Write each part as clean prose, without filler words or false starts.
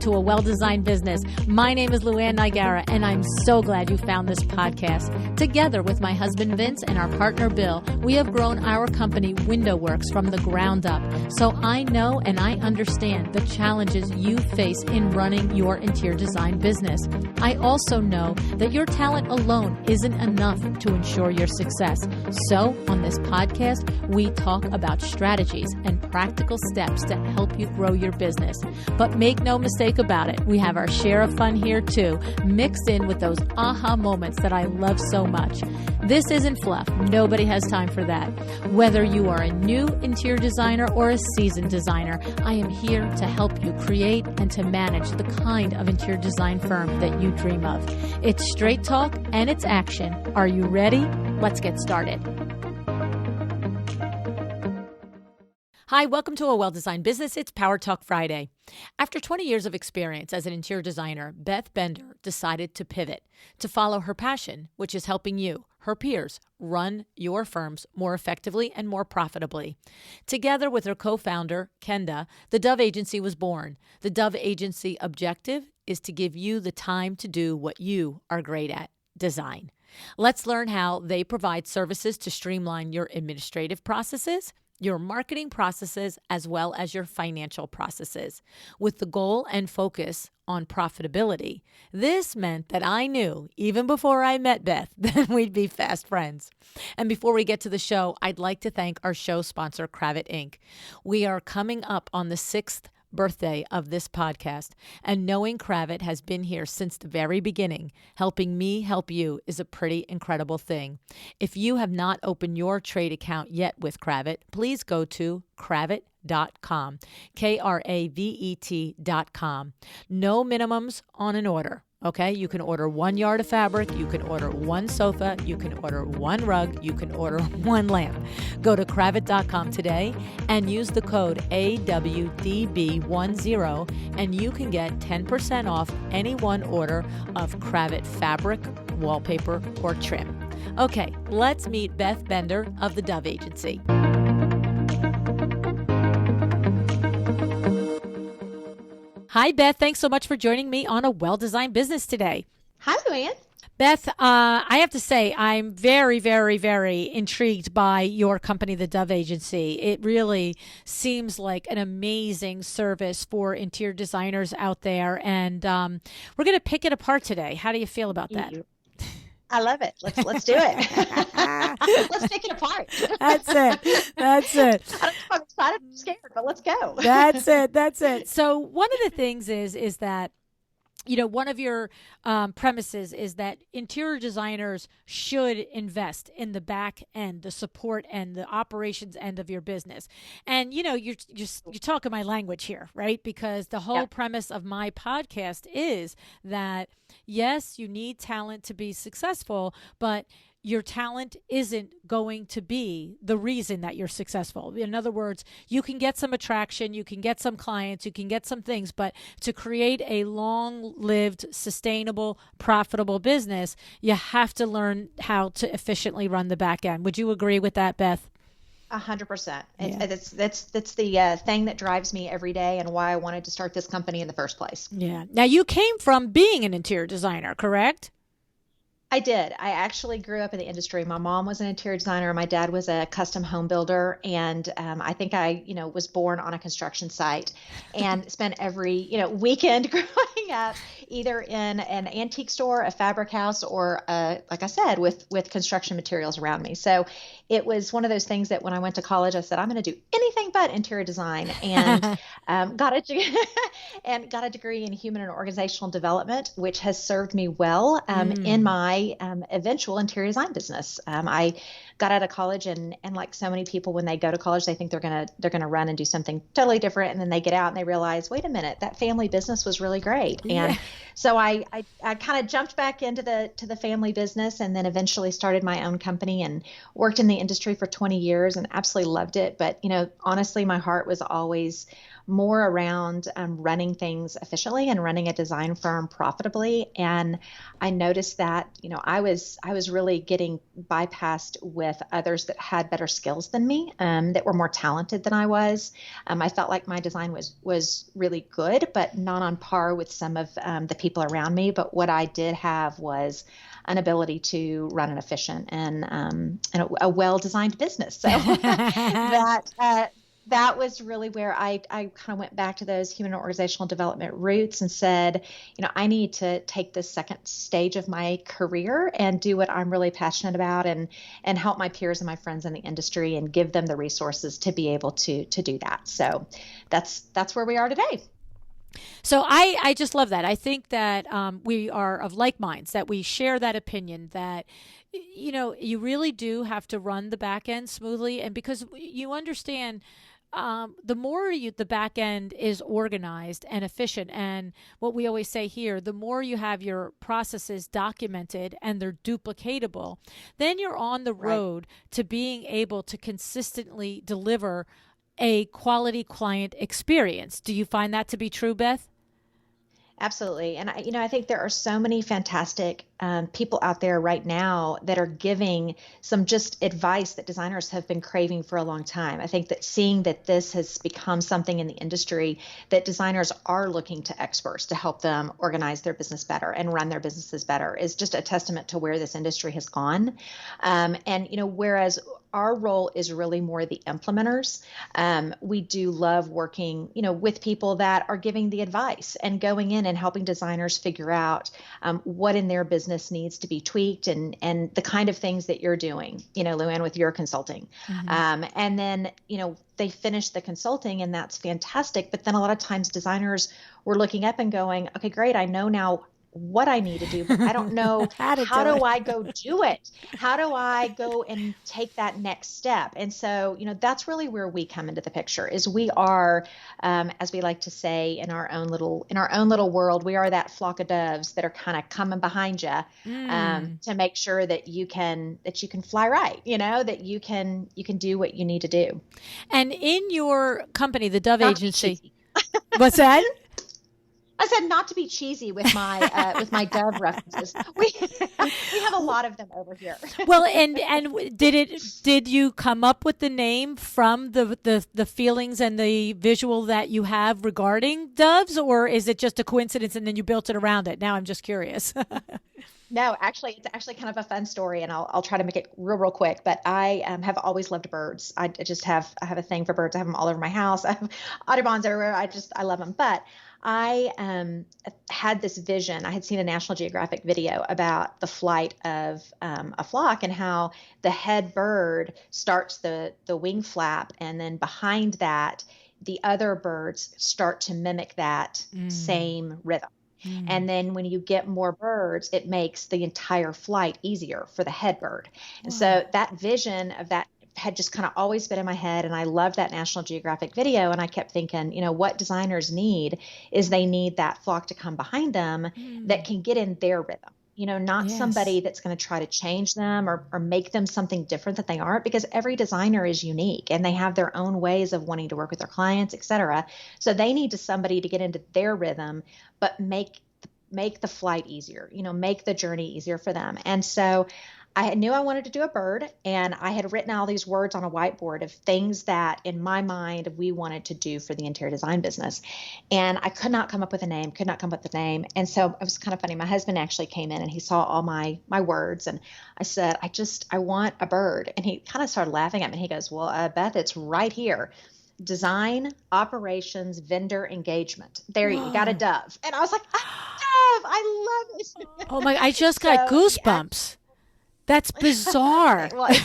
to A Well-Designed Business. My name is LuAnn Nigara, and I'm so glad you found this podcast. Together with my husband Vince and our partner Bill, we have grown our company Window Works from the ground up. So I know and I understand the challenges you face in running your interior design business. I also know that your talent alone isn't enough to ensure your success. So on this podcast, we talk about strategies and practical steps to help you grow your business. But make no mistake about it, we have our share of fun here too, mixed in with those aha moments that I love so much. This isn't fluff. Nobody has time for that. Whether you are a new interior designer or a seasoned designer, I am here to help you create and to manage the kind of interior design firm that you dream of. It's straight talk and it's action. Are you ready? Let's get started. Hi, welcome to A Well-Designed Business. It's Power Talk Friday. After 20 years of experience as an interior designer, Beth Bender decided to pivot to follow her passion, which is helping you, her peers, run your firms more effectively and more profitably. Together with her co-founder, Kenda, the Dove Agency was born. The Dove Agency objective is to give you the time to do what you are great at, design. Let's learn how they provide services to streamline your administrative processes, your marketing processes, as well as your financial processes. With the goal and focus on profitability, this meant that I knew, even before I met Beth, that we'd be fast friends. And before we get to the show, I'd like to thank our show sponsor, Kravet Inc. We are coming up on the 6th birthday of this podcast, and knowing Kravet has been here since the very beginning, helping me help you is a pretty incredible thing. If you have not opened your trade account yet with Kravet, please go to kravet.com, Kravet.com. No minimums on an order. Okay, you can order 1 yard of fabric, you can order 1 sofa, you can order 1 rug, you can order 1 lamp. Go to Kravet.com today and use the code AWDB10 and you can get 10% off any one order of Kravet fabric, wallpaper, or trim. Okay, let's meet Beth Bender of the Dove Agency. Hi, Beth. Thanks so much for joining me on A Well-Designed Business today. Hi, LuAnn. Beth, I have to say, I'm very, very, very intrigued by your company, the Dove Agency. It really seems like an amazing service for interior designers out there, and we're going to pick it apart today. How do you feel about that? I love it. Let's do it. Let's take it apart. That's it. I don't know if I'm excited or scared, but let's go. That's it. So one of the things is that, you know, one of your premises is that interior designers should invest in the back end, the support and the operations end of your business. And, you know, you're talking my language here, right? Because the whole premise of my podcast is that, yes, you need talent to be successful, but your talent isn't going to be the reason that you're successful. In other words, you can get some attraction, you can get some clients, you can get some things, but to create a long-lived, sustainable, profitable business, you have to learn how to efficiently run the back end. Would you agree with that, Beth? 100%. That's the thing that drives me every day and why I wanted to start this company in the first place. Yeah. Now, you came from being an interior designer, correct? I did. I actually grew up in the industry. My mom was an interior designer. My dad was a custom home builder. And I think I, was born on a construction site and spent every, weekend growing up either in an antique store, a fabric house, or like I said, with construction materials around me. So it was one of those things that when I went to college, I said, I'm going to do anything but interior design, and got a degree in human and organizational development, which has served me well in my eventual interior design business. I got out of college, and like so many people, when they go to college, they think they're gonna run and do something totally different, and then they get out and they realize, wait a minute, that family business was really great. Yeah. And so I kind of jumped back into the family business, and then eventually started my own company and worked in the industry for 20 years and absolutely loved it. But honestly, my heart was always more around running things efficiently and running a design firm profitably. And I noticed that, I was really getting bypassed with others that had better skills than me, that were more talented than I was. I felt like my design was really good, but not on par with some of the people around me. But what I did have was an ability to run an efficient and a well-designed business. So that was really where I kind of went back to those human and organizational development roots and said, I need to take this second stage of my career and do what I'm really passionate about and help my peers and my friends in the industry and give them the resources to be able to do that. So that's where we are today. So I just love that. I think that we are of like minds, that we share that opinion that, you really do have to run the back end smoothly. And because you understand, the more the back end is organized and efficient, and what we always say here, the more you have your processes documented and they're duplicatable, then you're on the road to being able to consistently deliver a quality client experience. Do you find that to be true, Beth? Absolutely. And I think there are so many fantastic people out there right now that are giving some just advice that designers have been craving for a long time. I think that seeing that this has become something in the industry that designers are looking to experts to help them organize their business better and run their businesses better is just a testament to where this industry has gone. Whereas our role is really more the implementers. We do love working, with people that are giving the advice and going in and helping designers figure out what in their business needs to be tweaked and the kind of things that you're doing, LuAnn, with your consulting. And then, they finish the consulting and that's fantastic. But then a lot of times designers were looking up and going, okay, great. I know now what I need to do, but I don't know how do I go do it? How do I go and take that next step? And so, that's really where we come into the picture is we are, as we like to say in our own little world, we are that flock of doves that are kind of coming behind you, to make sure that you can fly right, that you can do what you need to do. And in your company, the Dove Not Agency, what's that? I said not to be cheesy with my Dove references. We have a lot of them over here. Well, and did you come up with the name from the feelings and the visual that you have regarding doves, or is it just a coincidence and then you built it around it? Now I'm just curious. No, actually, it's actually kind of a fun story, and I'll try to make it real quick. But I have always loved birds. I have a thing for birds. I have them all over my house. I have Audubons everywhere. I love them. But I had this vision. I had seen a National Geographic video about the flight of a flock and how the head bird starts the wing flap, and then behind that, the other birds start to mimic that same rhythm. And then when you get more birds, it makes the entire flight easier for the head bird. And so that vision of that had just kind of always been in my head. And I loved that National Geographic video. And I kept thinking, what designers need is they need that flock to come behind them that can get in their rhythm. Not somebody that's going to try to change them or make them something different that they aren't, because every designer is unique and they have their own ways of wanting to work with their clients, et cetera. So they need somebody to get into their rhythm, but make the flight easier, make the journey easier for them. And so I knew I wanted to do a bird, and I had written all these words on a whiteboard of things that in my mind we wanted to do for the interior design business. And I could not come up with a name. And so it was kind of funny. My husband actually came in and he saw all my words, and I said, I want a bird. And he kind of started laughing at me. He goes, well, Beth, it's right here. Design, operations, vendor engagement. There, you got a dove. And I was like, dove, I love it. Oh my, I just got goosebumps. That's bizarre. Well,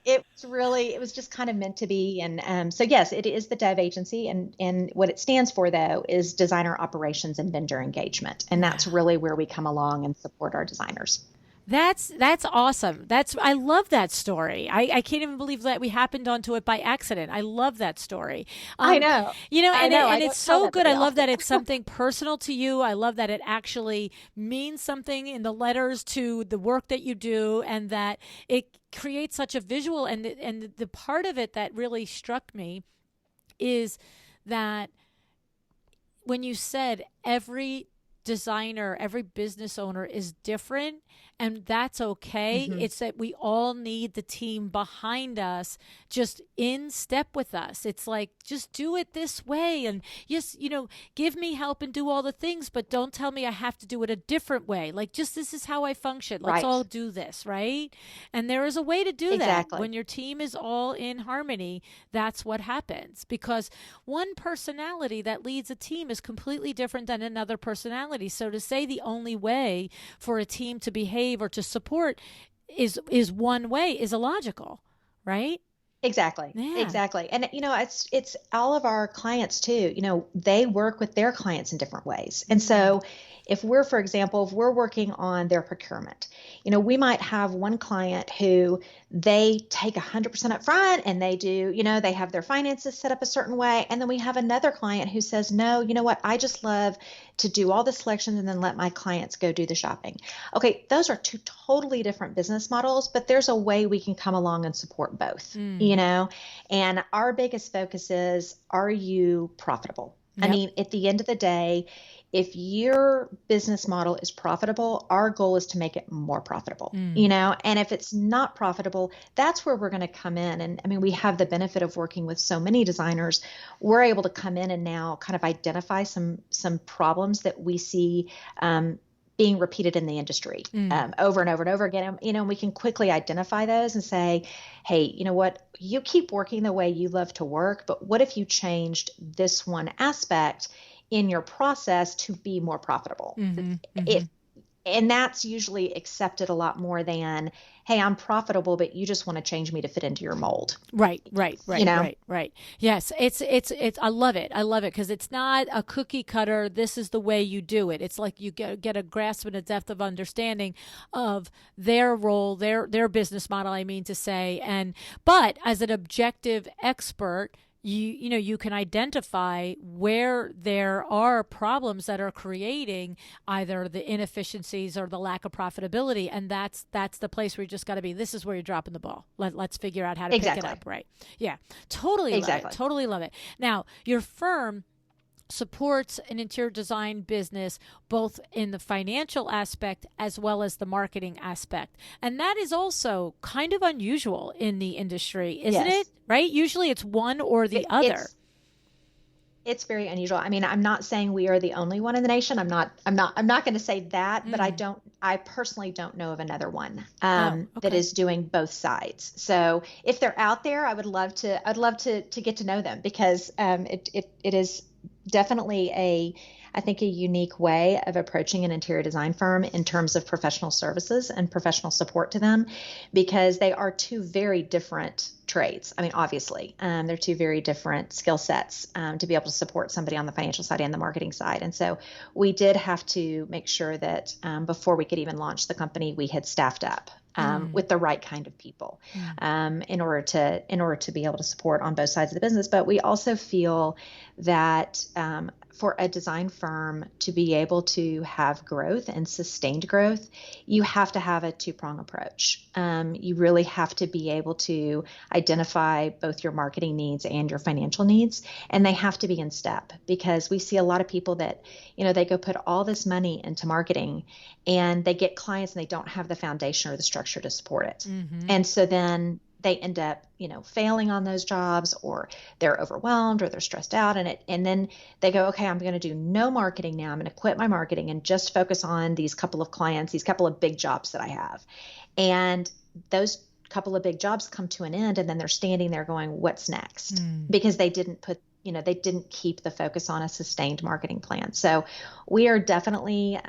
it was just kind of meant to be. And so, yes, it is the Dove Agency. And what it stands for, though, is Designer Operations and Vendor Engagement. And that's really where we come along and support our designers. That's awesome. I love that story. I can't even believe that we happened onto it by accident. I love that story. I know. And it's so good. I love that it's something personal to you. I love that it actually means something in the letters to the work that you do, and that it creates such a visual. And the part of it that really struck me is that when you said every designer, every business owner is different, and that's okay. Mm-hmm. It's that we all need the team behind us, just in step with us. It's like, just do it this way. And yes, give me help and do all the things, but don't tell me I have to do it a different way. Like, just this is how I function. Let's all Right. do this, right? And there is a way to do that. Exactly. When your team is all in harmony, that's what happens. Because one personality that leads a team is completely different than another personality. So to say the only way for a team to behave or to support is one way is illogical, right? Exactly. Yeah. Exactly. And it's all of our clients too. They work with their clients in different ways. And so for example, if we're working on their procurement, we might have one client who they take 100% up front and they do, they have their finances set up a certain way. And then we have another client who says, no, you know what? I just love to do all the selections and then let my clients go do the shopping. Okay. Those are two totally different business models, but there's a way we can come along and support both, and our biggest focus is, are you profitable? I Yep. mean, at the end of the day, if your business model is profitable, our goal is to make it more profitable, and if it's not profitable, that's where we're going to come in. And I mean, we have the benefit of working with so many designers. We're able to come in and now kind of identify some problems that we see, being repeated in the industry over and over and over again. And we can quickly identify those and say, hey, you know what? You keep working the way you love to work, but what if you changed this one aspect in your process to be more profitable? And that's usually accepted a lot more than, hey, I'm profitable, but you just want to change me to fit into your mold. Right. Yes. It's, I love it. I love it because it's not a cookie cutter. This is the way you do it. It's like you get a grasp and a depth of understanding of their role, their business model, I mean to say. But as an objective expert, you can identify where there are problems that are creating either the inefficiencies or the lack of profitability, and that's the place where you just got to be. This is where you're dropping the ball. Let's figure out how to pick it up. Right? Yeah, totally love it. Totally love it. Now, your firm supports an interior design business both in the financial aspect as well as the marketing aspect. And that is also kind of unusual in the industry, isn't it? Right? Usually it's one or the other. It's very unusual. I mean, I'm not saying we are the only one in the nation. I'm not going to say that, but I personally don't know of another one that is doing both sides. So if they're out there, I'd love to get to know them, because it is definitely I think a unique way of approaching an interior design firm in terms of professional services and professional support to them, because they are two very different trades. I mean, obviously, they're two very different skill sets to be able to support somebody on the financial side and the marketing side. And so we did have to make sure that before we could even launch the company, we had staffed up with the right kind of people in order to be able to support on both sides of the business. But we also feel that for a design firm to be able to have growth and sustained growth, you have to have a two-prong approach. You really have to be able to identify both your marketing needs and your financial needs, and they have to be in step, because we see a lot of people that, they go put all this money into marketing and they get clients and they don't have the foundation or the structure to support it. And so then they end up, failing on those jobs, or they're overwhelmed, or they're stressed out, and then they go, okay, I'm going to do no marketing now. I'm going to quit my marketing and just focus on these couple of clients, these couple of big jobs that I have. And those couple of big jobs come to an end, and then they're standing there going, what's next? Because they didn't keep the focus on a sustained marketing plan. So we are definitely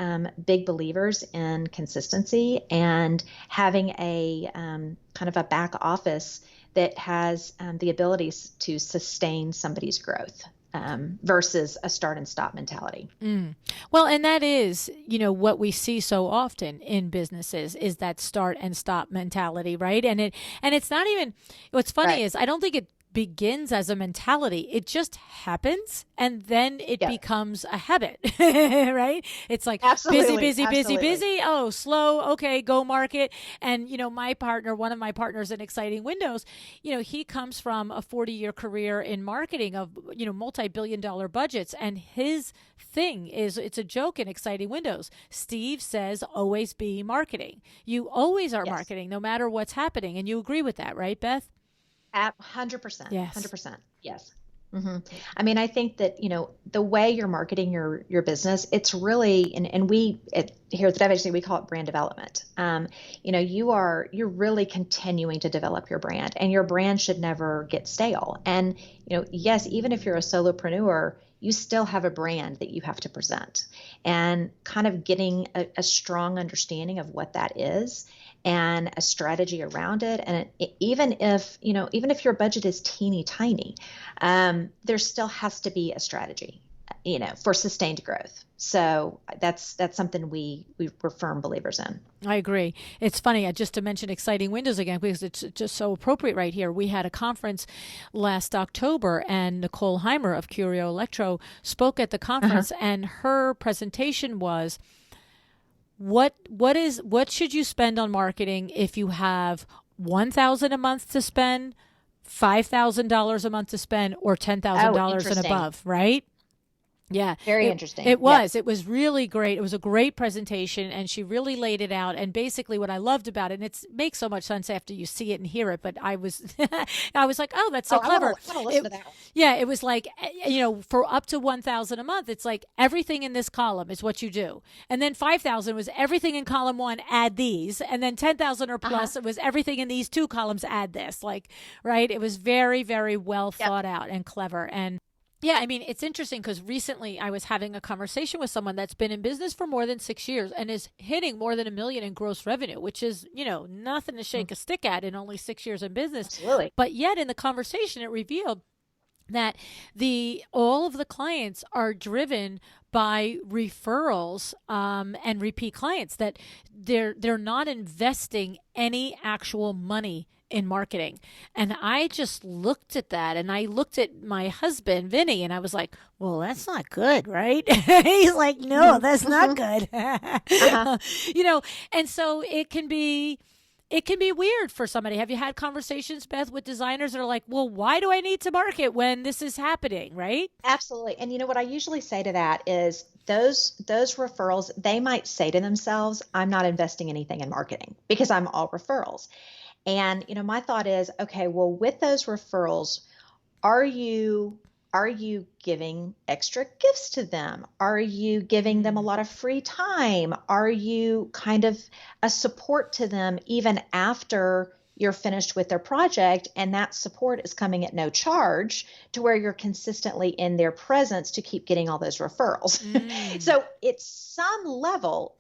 big believers in consistency and having a kind of a back office that has the abilities to sustain somebody's growth versus a start and stop mentality. Well, and that is, what we see so often in businesses is that start and stop mentality, right? And it's not even, what's funny is I don't think begins as a mentality. It just happens and then it Yeah, becomes a habit, right? It's like busy, absolutely. busy, busy, Absolutely. busy. Oh, slow. Okay, go market. And, one of my partners in Exciting Windows, he comes from a 40-year career in marketing of, multi-billion dollar budgets. And his thing is, it's a joke in Exciting Windows. Steve says, always be marketing. You always are Yes. marketing no matter what's happening. And you agree with that, right, Beth? 100%. Yes. 100%. Yes. I mean, I think that, the way you're marketing your business, it's really, and here at the WHC, we call it brand development. You're really continuing to develop your brand, and your brand should never get stale. And, yes, even if you're a solopreneur, you still have a brand that you have to present, and kind of getting a strong understanding of what that is and a strategy around it. And even if your budget is teeny tiny, there still has to be a strategy, for sustained growth. So that's something we're firm believers in. I agree. It's funny, just to mention Exciting Windows again, because it's just so appropriate right here. We had a conference last October, and Nicole Heimer of Curio Electro spoke at the conference, and her presentation was, what should you spend on marketing if you have $1,000 a month to spend, $5,000 a month to spend, or $10,000 and above, right? Yeah, Very interesting. It was. It was really great. It was a great presentation, and she really laid it out. And basically, what I loved about it, and it makes so much sense after you see it and hear it. But I was, I was like, oh, that's so clever. I want to listen to that one. Yeah, it was like, for up to $1,000 a month, it's like everything in this column is what you do, and then 5,000 was everything in column one. Add these, and then 10,000 or plus, it was everything in these two columns. Add this, right? It was very, very well thought out and clever. And yeah, I mean, it's interesting because recently I was having a conversation with someone that's been in business for more than 6 years and is hitting more than $1 million in gross revenue, which is, nothing to shake a stick at in only 6 years in business. Absolutely. But yet in the conversation, it revealed that all of the clients are driven by referrals and repeat clients, that they're not investing any actual money in marketing. And I just looked at that, and I looked at my husband, Vinny, and I was like, well, that's not good, right? He's like, no, that's not good. And so it can be weird for somebody. Have you had conversations, Beth, with designers that are like, well, why do I need to market when this is happening, right? Absolutely. And what I usually say to that is those referrals, they might say to themselves, I'm not investing anything in marketing because I'm all referrals. And, my thought is, okay, well, with those referrals, are you giving extra gifts to them? Are you giving them a lot of free time? Are you kind of a support to them even after you're finished with their project, and that support is coming at no charge to where you're consistently in their presence to keep getting all those referrals? So it's some level,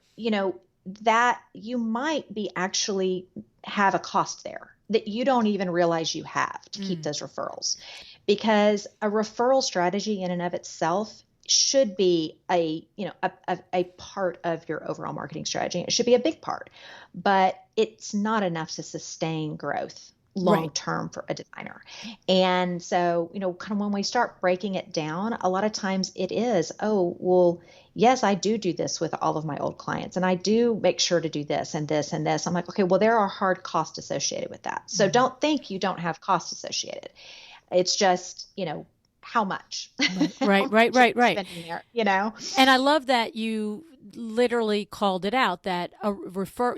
that you might be actually have a cost there that you don't even realize you have to keep those referrals, because a referral strategy in and of itself should be a part of your overall marketing strategy. It should be a big part, but it's not enough to sustain growth long term for a designer. And so, kind of when we start breaking it down, a lot of times it is, oh, well, yes, I do this with all of my old clients, and I do make sure to do this and this and this. I'm like, okay, well, there are hard costs associated with that. So don't think you don't have costs associated. It's just, how much? Right. Spending there, And I love that you literally called it out, that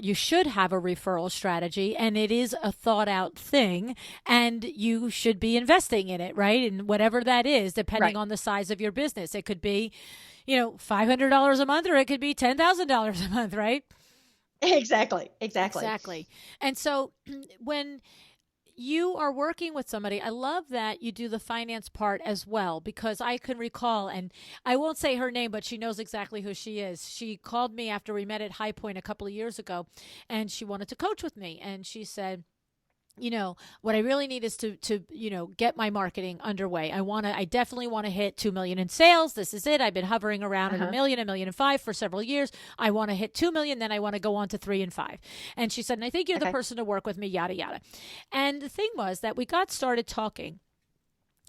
you should have a referral strategy, and it is a thought out thing, and you should be investing in it, right? And whatever that is, depending on the size of your business, it could be, $500 a month, or it could be $10,000 a month, right? Exactly. And so when you are working with somebody, I love that you do the finance part as well, because I can recall, and I won't say her name, but she knows exactly who she is. She called me after we met at High Point a couple of years ago, and she wanted to coach with me. And she said, what I really need is to get my marketing underway. I definitely want to hit 2 million in sales. This is it. I've been hovering around at 1 million, 1.5 million for several years. I want to hit 2 million. Then I want to go on to 3 and 5. And she said, and I think you're the person to work with me, yada, yada. And the thing was that we got started talking,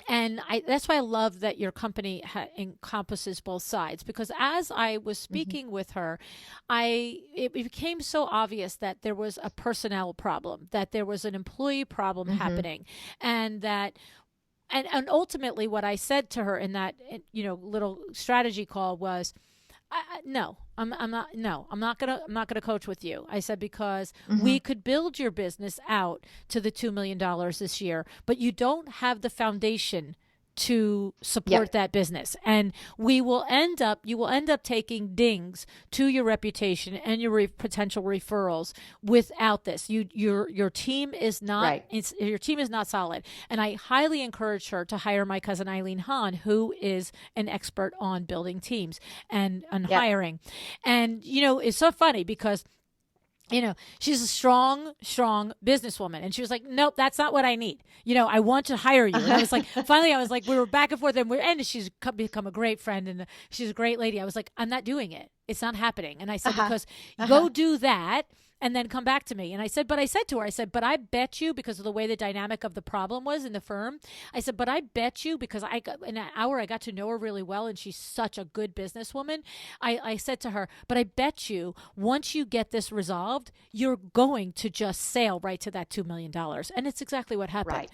And that's why I love that your company encompasses both sides, because as I was speaking with her, it became so obvious that there was a personnel problem, that there was an employee problem happening, and that and ultimately what I said to her in that little strategy call was, no, I'm not. No, I'm not gonna coach with you. I said, because we could build your business out to the $2 million this year, but you don't have the foundation to support that business, and you will end up taking dings to your reputation and your potential referrals without this. Your team is not your team is not solid, and I highly encourage her to hire my cousin Eileen Hahn, who is an expert on building teams and hiring. And it's so funny because she's a strong businesswoman. And she was like, nope, that's not what I need. I want to hire you. And I was like, finally, we were back and forth, and she's become a great friend, and she's a great lady. I was like, I'm not doing it. It's not happening. And I said, because go do that and then come back to me. And I said to her, but I bet you, because of the way the dynamic of the problem was in the firm, I said, but I bet you, because in an hour, I got to know her really well, and she's such a good businesswoman. I said to her, but I bet you, once you get this resolved, you're going to just sail right to that $2 million. And it's exactly what happened,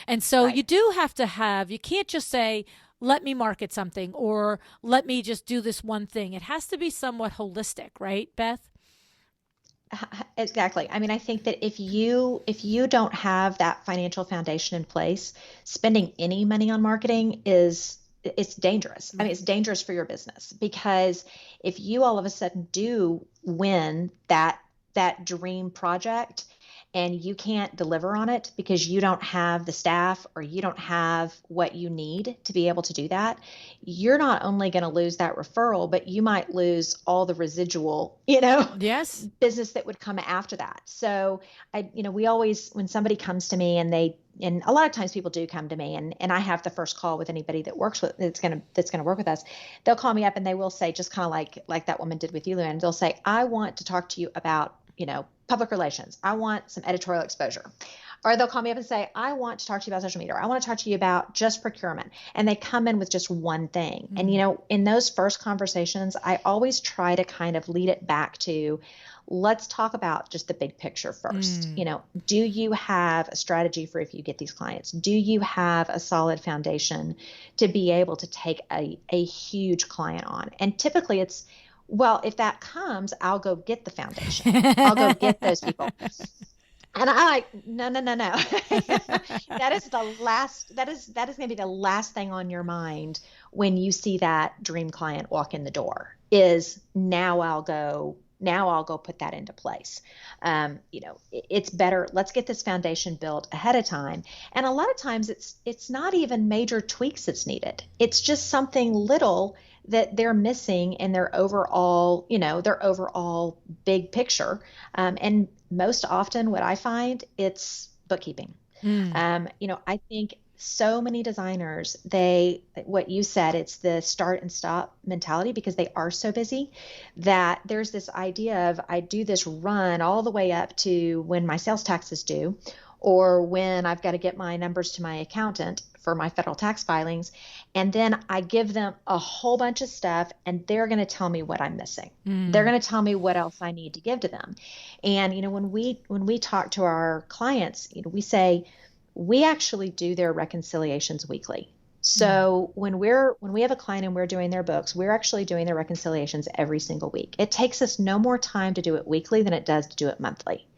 And so you do have to you can't just say, let me market something, or let me just do this one thing. It has to be somewhat holistic, right, Beth? Exactly. I mean, I think that if you don't have that financial foundation in place, spending any money on marketing it's dangerous. I mean, it's dangerous for your business, because if you all of a sudden do win that dream project and you can't deliver on it because you don't have the staff or you don't have what you need to be able to do that, you're not only going to lose that referral, but you might lose all the residual, business that would come after that. So we always, when somebody comes to me, and a lot of times people do come to me, and I have the first call with anybody that works with, that's going to work with us. They'll call me up and they will say, just kind of like that woman did with you, LuAnn, they'll say, I want to talk to you about, public relations. I want some editorial exposure. Or they'll call me up and say, I want to talk to you about social media. Or I want to talk to you about just procurement. And they come in with just one thing. And, in those first conversations, I always try to kind of lead it back to, let's talk about just the big picture first. Do you have a strategy for if you get these clients? Do you have a solid foundation to be able to take a huge client on? And typically it's, well, if that comes, I'll go get the foundation. I'll go get those people. And I'm like, no. That is going to be the last thing on your mind when you see that dream client walk in the door, is now I'll go put that into place. It's better. Let's get this foundation built ahead of time. And a lot of times it's not even major tweaks that's needed. It's just something little that they're missing in their overall big picture. And most often what I find, it's bookkeeping. I think so many designers, what you said, it's the start and stop mentality, because they are so busy that there's this idea of, I do this run all the way up to when my sales tax is due, or when I've got to get my numbers to my accountant for my federal tax filings. And then I give them a whole bunch of stuff, and they're going to tell me what I'm missing. They're going to tell me what else I need to give to them. And, when we talk to our clients, we say, we actually do their reconciliations weekly. So when we have a client and we're doing their books, we're actually doing their reconciliations every single week. It takes us no more time to do it weekly than it does to do it monthly.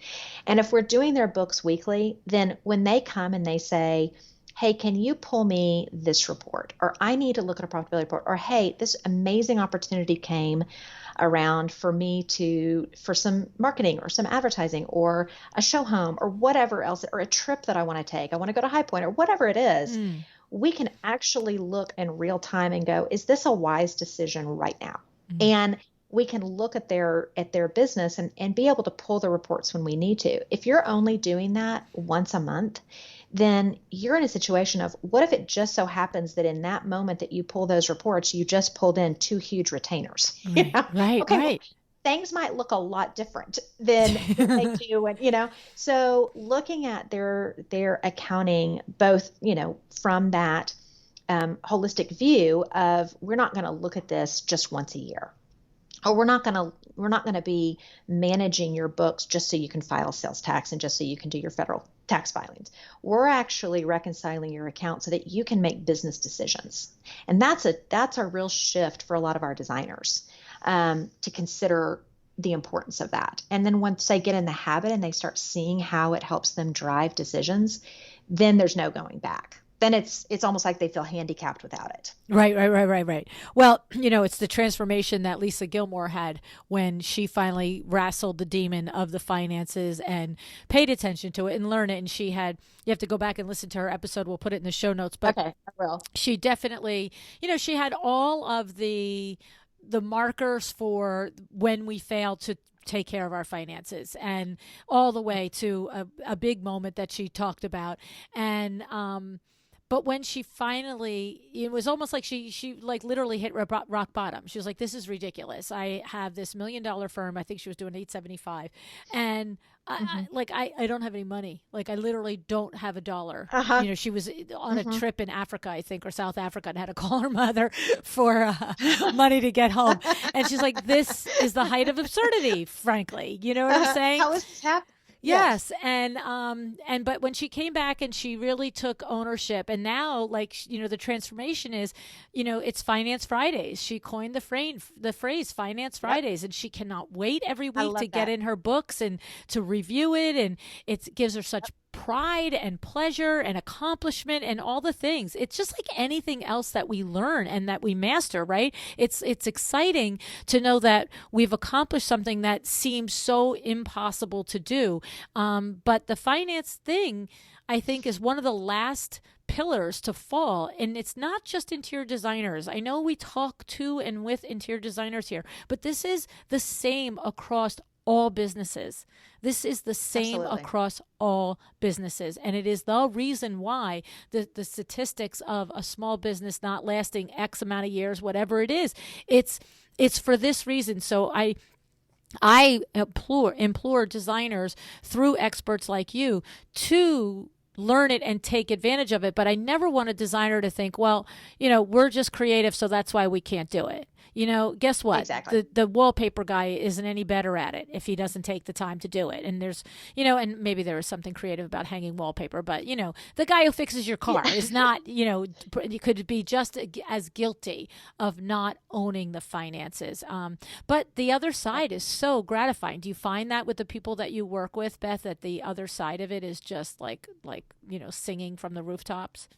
And if we're doing their books weekly, then when they come and they say, hey, can you pull me this report? Or I need to look at a profitability report. Or, hey, this amazing opportunity came around for me for some marketing or some advertising or a show home or whatever else, or a trip that I want to take. I want to go to High Point or whatever it is. We can actually look in real time and go, is this a wise decision right now? And we can look at their business and be able to pull the reports when we need to. If you're only doing that once a month, then you're in a situation of, what if it just so happens that in that moment that you pull those reports, you just pulled in 2 huge retainers? Right, okay, right. things might look a lot different than they do. And, so looking at their accounting, both, from that holistic view of, we're not going to look at this just once a year, or we're not going to be managing your books just so you can file sales tax and just so you can do your federal tax filings. We're actually reconciling your account so that you can make business decisions. And that's a real shift for a lot of our designers, to consider the importance of that. And then once they get in the habit and they start seeing how it helps them drive decisions, then there's no going back. Then it's almost like they feel handicapped without it. Right. Well, it's the transformation that Lisa Gilmore had when she finally wrestled the demon of the finances and paid attention to it and learned it. And you have to go back and listen to her episode. We'll put it in the show notes. But okay, I will. She definitely, she had all of the markers for when we fail to take care of our finances, and all the way to a big moment that she talked about. And, but when she finally, it was almost like she like literally hit rock bottom. She was like, "This is ridiculous. I have this $1 million firm. I think she was doing 875, and I don't have any money. Like, I literally don't have a dollar." She was on a trip in Africa, I think, or South Africa, and had to call her mother for money to get home. And she's like, "This is the height of absurdity, frankly." You know what I'm saying? How is this happening? Yes. But when she came back and she really took ownership, and now, like, the transformation is, it's Finance Fridays. She coined the phrase Finance Fridays, and she cannot wait every week to get in her books and to review it. And it gives her such pride and pleasure and accomplishment and all the things. It's just like anything else that we learn and that we master, right? It's exciting to know that we've accomplished something that seems so impossible to do. But the finance thing, I think, is one of the last pillars to fall. And it's not just interior designers. I know we talk to and with interior designers here, but this is the same across all businesses. This is the same across all businesses. And it is the reason why the statistics of a small business not lasting X amount of years, whatever it is, it's for this reason. So I implore designers through experts like you to learn it and take advantage of it. But I never want a designer to think, well, we're just creative, so that's why we can't do it. Guess what? Exactly. The wallpaper guy isn't any better at it if he doesn't take the time to do it. And there's, and maybe there is something creative about hanging wallpaper, but, the guy who fixes your car is not, you could be just as guilty of not owning the finances. But the other side is so gratifying. Do you find that with the people that you work with, Beth, that the other side of it is just like singing from the rooftops?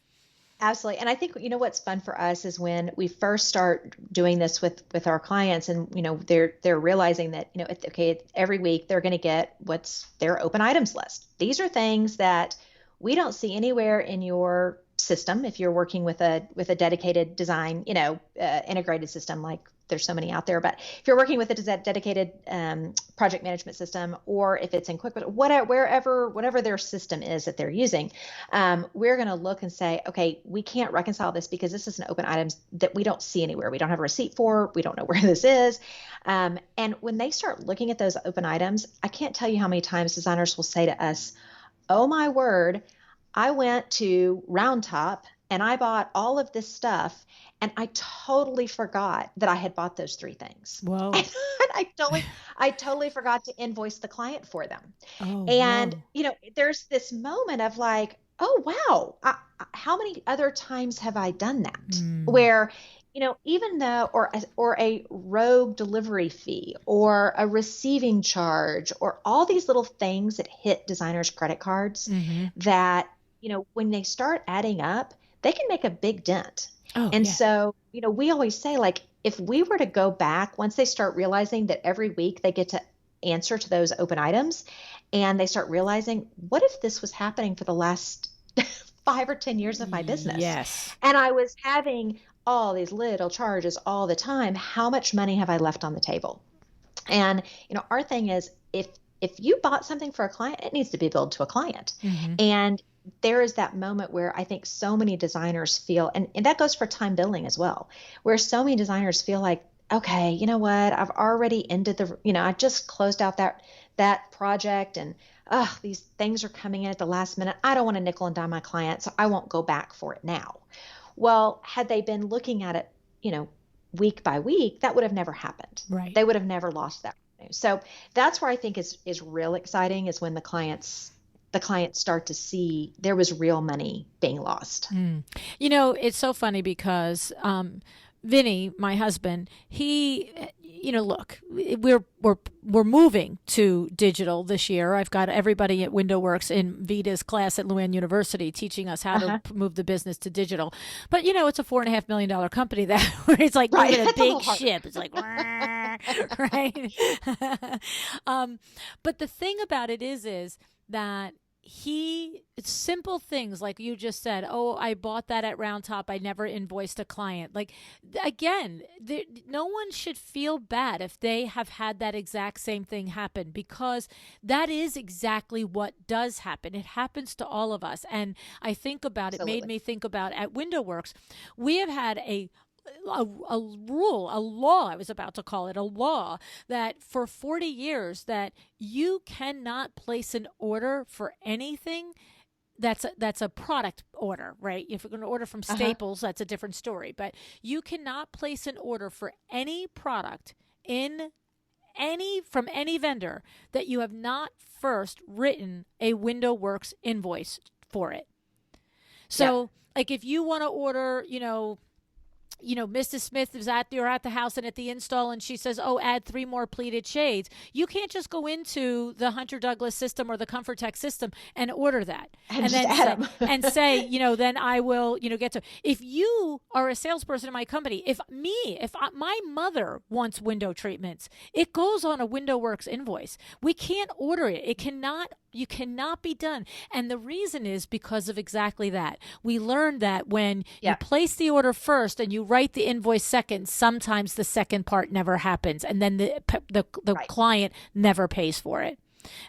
Absolutely. And I think, what's fun for us is when we first start doing this with our clients, and, they're realizing that, every week they're going to get what's their open items list. These are things that we don't see anywhere in your system. If you're working with a dedicated design, integrated system, like there's so many out there, but if you're working with a dedicated project management system, or if it's in QuickBooks, whatever their system is that they're using, we're going to look and say, okay, we can't reconcile this because this is an open item that we don't see anywhere. We don't have a receipt for, we don't know where this is. And when they start looking at those open items, I can't tell you how many times designers will say to us, "Oh my word, I went to Round Top and I bought all of this stuff, and I totally forgot that I had bought those 3 things." Whoa. And I totally forgot to invoice the client for them. Oh, and, whoa. there's this moment of like, oh, wow, how many other times have I done that? Where, even though, or a rogue delivery fee, or a receiving charge, or all these little things that hit designers' credit cards that, when they start adding up, they can make a big dent. So, we always say, like, if we were to go back, once they start realizing that every week they get to answer to those open items, and they start realizing, what if this was happening for the last 5 or 10 years of my business? Yes. And I was having all these little charges all the time. How much money have I left on the table? And, our thing is, if you bought something for a client, it needs to be billed to a client. And there is that moment where I think so many designers feel, and that goes for time billing as well, where so many designers feel like, okay, you know what? I've already ended I just closed out that project, and these things are coming in at the last minute. I don't want to nickel and dime my client, so I won't go back for it now. Well, had they been looking at it, you know, week by week, that would have never happened. Right. They would have never lost that revenue. So that's where I think is real exciting, is when the clients start to see there was real money being lost. It's so funny because Vinny, my husband, he, look, we're moving to digital this year. I've got everybody at WindowWorks in Vita's class at LuAnn University teaching us how to move the business to digital. But it's a $4.5 million company that where it's like moving a big ship. It's like, right. But the thing about it is that it's simple things like you just said. Oh, I bought that at Round Top. I never invoiced a client. Like, again, no one should feel bad if they have had that exact same thing happen, because that is exactly what does happen. It happens to all of us. And I think about Absolutely. it made me think about at WindowWorks, we have had a rule, a law, I was about to call it a law, that for 40 years that you cannot place an order for anything that's a product order, right? If you're going to order from Staples, that's a different story. But you cannot place an order for any product from any vendor that you have not first written a WindowWorks invoice for it. So, like, if you want to order, Mrs. Smith is at the house and at the install, and she says, "Oh, add 3 more pleated shades." You can't just go into the Hunter Douglas system or the ComfortTech system and order that, and then say, then I will, get to. If you are a salesperson in my company, if my mother wants window treatments, it goes on a WindowWorks invoice. We can't order it. You cannot be done. And the reason is because of exactly that. We learned that when you place the order first and you write the invoice second, sometimes the second part never happens. And then the client never pays for it.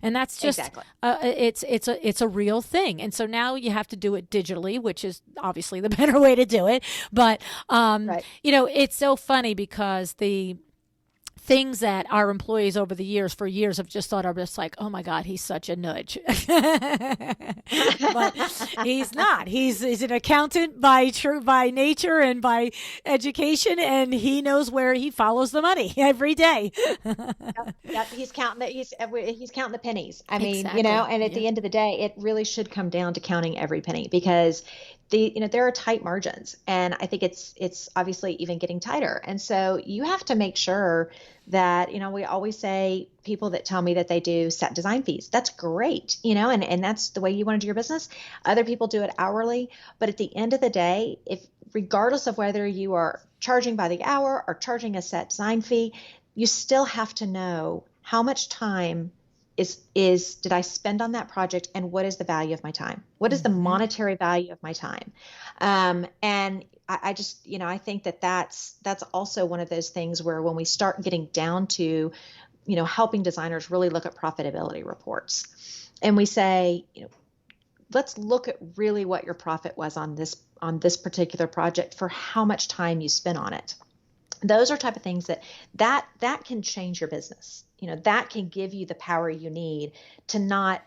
And that's just, it's a real thing. And so now you have to do it digitally, which is obviously the better way to do it. But, it's so funny because the things that our employees over the years for years have just thought are just like, oh my God, he's such a nudge. But he's not. He's an accountant by nature and by education, and he knows where he follows the money every day. Yep. He's counting the pennies. I mean, and at the end of the day, it really should come down to counting every penny, because there are tight margins, and I think it's obviously even getting tighter. And so you have to make sure that, we always say, people that tell me that they do set design fees, that's great, and that's the way you want to do your business. Other people do it hourly, but at the end of the day, regardless of whether you are charging by the hour or charging a set design fee, you still have to know how much time did I spend on that project, and what is the value of my time? What is the monetary value of my time? And I just, I think that's also one of those things where when we start getting down to, helping designers really look at profitability reports, and we say, let's look at really what your profit was on this particular project for how much time you spent on it. Those are type of things that can change your business. That can give you the power you need to not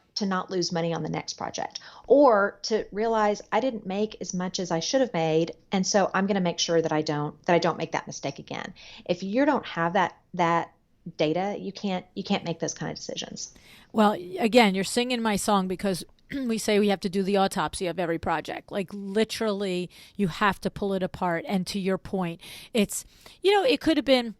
lose money on the next project, or to realize I didn't make as much as I should have made, and so I'm going to make sure that I don't make that mistake again. If you don't have that data, you can't make those kind of decisions. Well, again, you're singing my song, because we say we have to do the autopsy of every project. Like, literally, you have to pull it apart. And to your point, it's, it could have been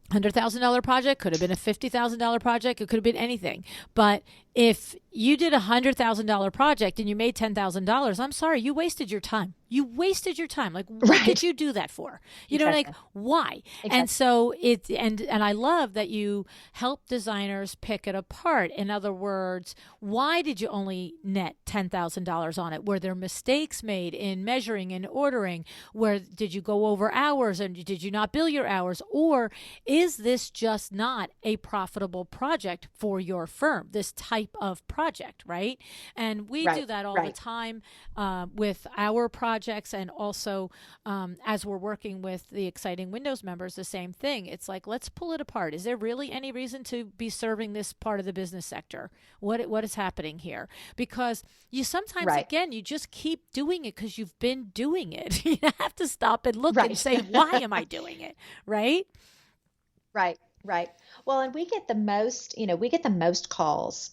$100,000 project, could have been a $50,000 project, it could have been anything. But if you did a $100,000 project and you made $10,000, I'm sorry, you wasted your time. You wasted your time. Like, what did you do that for? Like, why? Exactly. And so and I love that you help designers pick it apart. In other words, why did you only net $10,000 on it? Were there mistakes made in measuring and ordering? Where did you go over hours, and did you not bill your hours? Or is this just not a profitable project for your firm, this type of project? project, right? And we do Right. that all the Right. time with our projects, and also as we're working with the Exciting Windows members, the same thing. It's like, let's pull it apart. Is there really any reason to be serving this part of the business sector? What is happening here? Because you sometimes, Right. again, you just keep doing it because you've been doing it. You have to stop and look and Right. say, why am I doing it? Right? Right, right. Well, and we get the most calls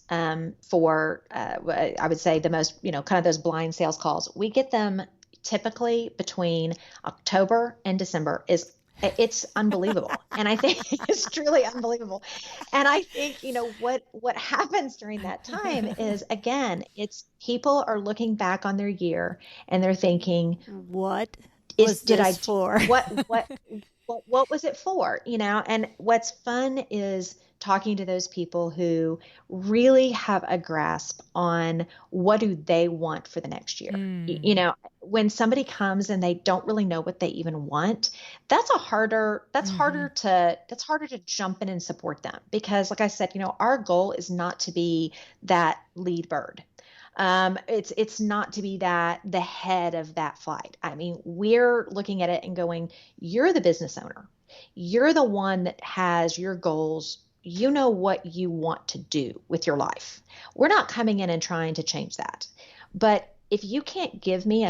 for, I would say the most, kind of those blind sales calls. We get them typically between October and December. It's unbelievable. And I think it's truly unbelievable. And I think, what happens during that time is, again, it's people are looking back on their year and they're thinking, What is was did I this for? what was it for? And what's fun is talking to those people who really have a grasp on what do they want for the next year. Mm. When somebody comes and they don't really know what they even want, that's Hmm. harder to jump in and support them, because like I said, our goal is not to be that lead bird. It's not to be the head of that flight. I mean, we're looking at it and going, you're the business owner. You're the one that has your goals. You know what you want to do with your life. We're not coming in and trying to change that. But if you can't give me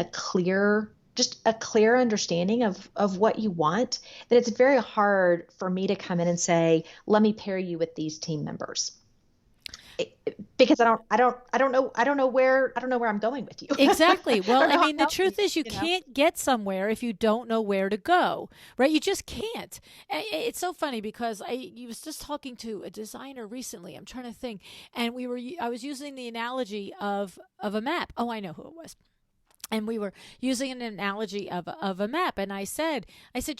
just a clear understanding of what you want, then it's very hard for me to come in and say, let me pair you with these team members, because I don't know where I'm going with you. Exactly. I Well, don't I know how mean, to the help you, truth is, you you know? can't get somewhere if you don't know where to go, right? You just can't. It's so funny because I was just talking to a designer recently. I'm trying to think, and I was using the analogy of a map. Oh, I know who it was. And we were using an analogy of a map, and I said,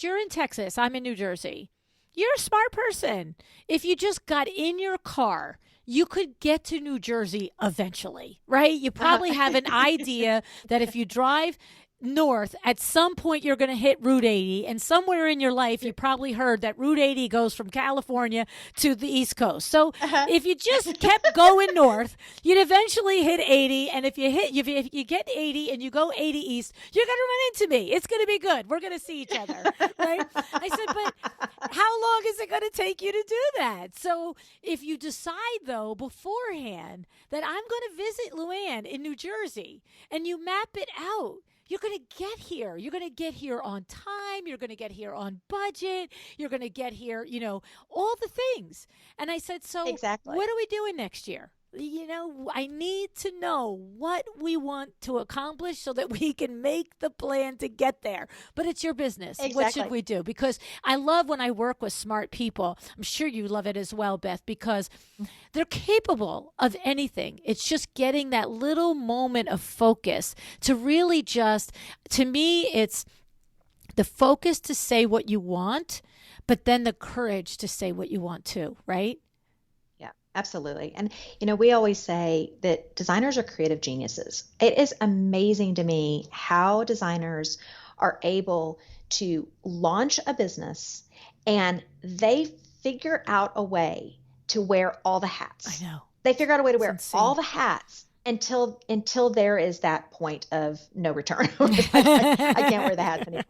you're in Texas, I'm in New Jersey. You're a smart person. If you just got in your car, you could get to New Jersey eventually, right? You Uh-huh. probably have an idea that if you drive north, at some point you're going to hit Route 80. And somewhere in your life, you probably heard that Route 80 goes from California to the East Coast. So Uh-huh. if you just kept going north, you'd eventually hit 80. And if you get 80 and you go 80 east, you're going to run into me. It's going to be good. We're going to see each other, right? I said, but how long is it going to take you to do that? So if you decide, though, beforehand that I'm going to visit LuAnn in New Jersey, and you map it out, you're going to get here. You're going to get here on time. You're going to get here on budget. You're going to get here, all the things. And I said, so Exactly. what are we doing next year? I need to know what we want to accomplish so that we can make the plan to get there. But it's your business. What should Exactly. we do? Because I love when I work with smart people. I'm sure you love it as well, Beth, because they're capable of anything. It's just getting that little moment of focus to really to me, it's the focus to say what you want, but then the courage to say what you want to, right? Yeah, absolutely. And, we always say that designers are creative geniuses. It is amazing to me how designers are able to launch a business and they figure out a way to wear all the I hats. know. They figure out a way to It's wear all insane. the hats until there is that point of no return. It's like, I can't wear the hats anymore.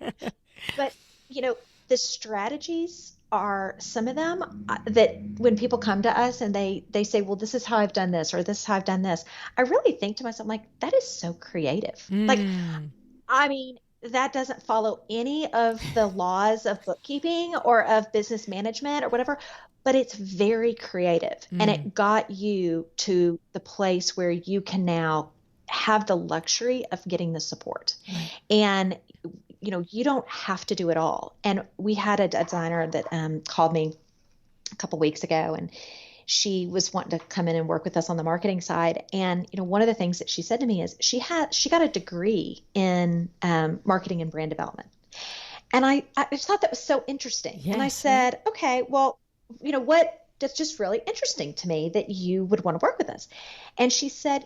But, you know, the strategies are some of them that when people come to us and they say, well, this is how I've done this, or this is how I've done this, I really think to myself, like, that is so creative. Like, Mm. I mean, that doesn't follow any of the laws of bookkeeping or of business management or whatever, but it's very creative. And Mm. it got you to the place where you can now have the luxury of getting the support. Right. And you don't have to do it all. And we had a designer that called me a couple weeks ago, and she was wanting to come in and work with us on the marketing side. And one of the things that she said to me is she got a degree in marketing and brand development. And I just thought that was so interesting. And I Yes, right? said, okay, well, what? That's just really interesting to me that you would want to work with us. And she said,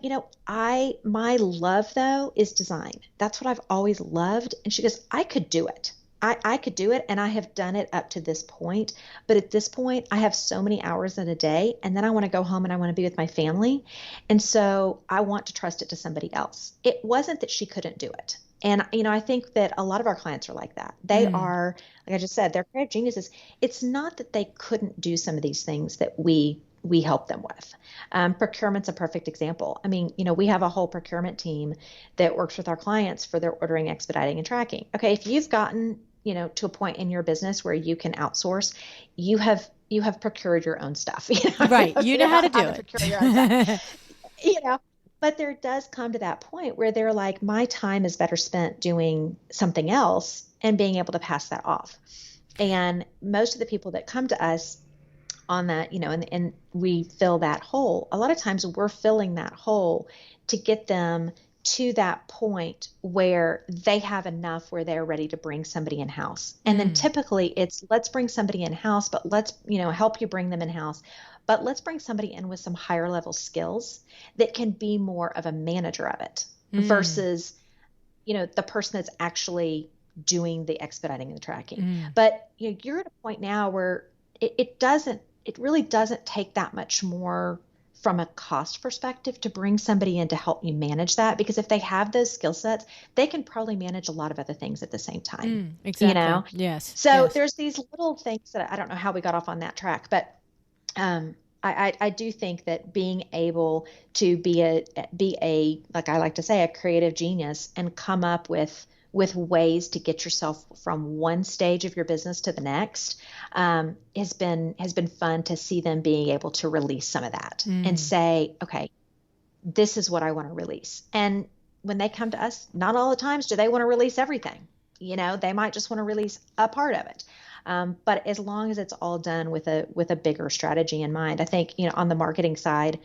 my love though is design. That's what I've always loved. And she goes, I could do it. I could do it, and I have done it up to this point. But at this point, I have so many hours in a day, and then I want to go home and I want to be with my family. And so I want to trust it to somebody else. It wasn't that she couldn't do it. And, I think that a lot of our clients are like that. They are, like I just said, they're creative geniuses. It's not that they couldn't do some of these things that we help them with. Procurement's a perfect example. I mean, we have a whole procurement team that works with our clients for their ordering, expediting, and tracking. Okay, if you've gotten to a point in your business where you can outsource, you have procured your own stuff. Right. You know how to do it. Procure your own stuff. But there does come to that point where they're like, my time is better spent doing something else and being able to pass that off. And most of the people that come to us on that, and we fill that hole, a lot of times we're filling that hole to get them to that point where they have enough where they're ready to bring somebody in house. And then typically it's, let's bring somebody in house, but let's, help you bring them in house. But let's bring somebody in with some higher level skills that can be more of a manager of it versus, the person that's actually doing the expediting and the tracking. But you're at a point now where it really doesn't take that much more from a cost perspective to bring somebody in to help you manage that, because if they have those skill sets, they can probably manage a lot of other things at the same time. Exactly. Yes. So yes. There's these little things that I don't know how we got off on that track, but I do think that being able to be a, like I like to say, a creative genius and come up with ways to get yourself from one stage of your business to the next has been fun to see them being able to release some of that and say, okay, this is what I want to release. And when they come to us, not all the times do they want to release everything. They might just want to release a part of it. But as long as it's all done with a bigger strategy in mind, I think, on the marketing side,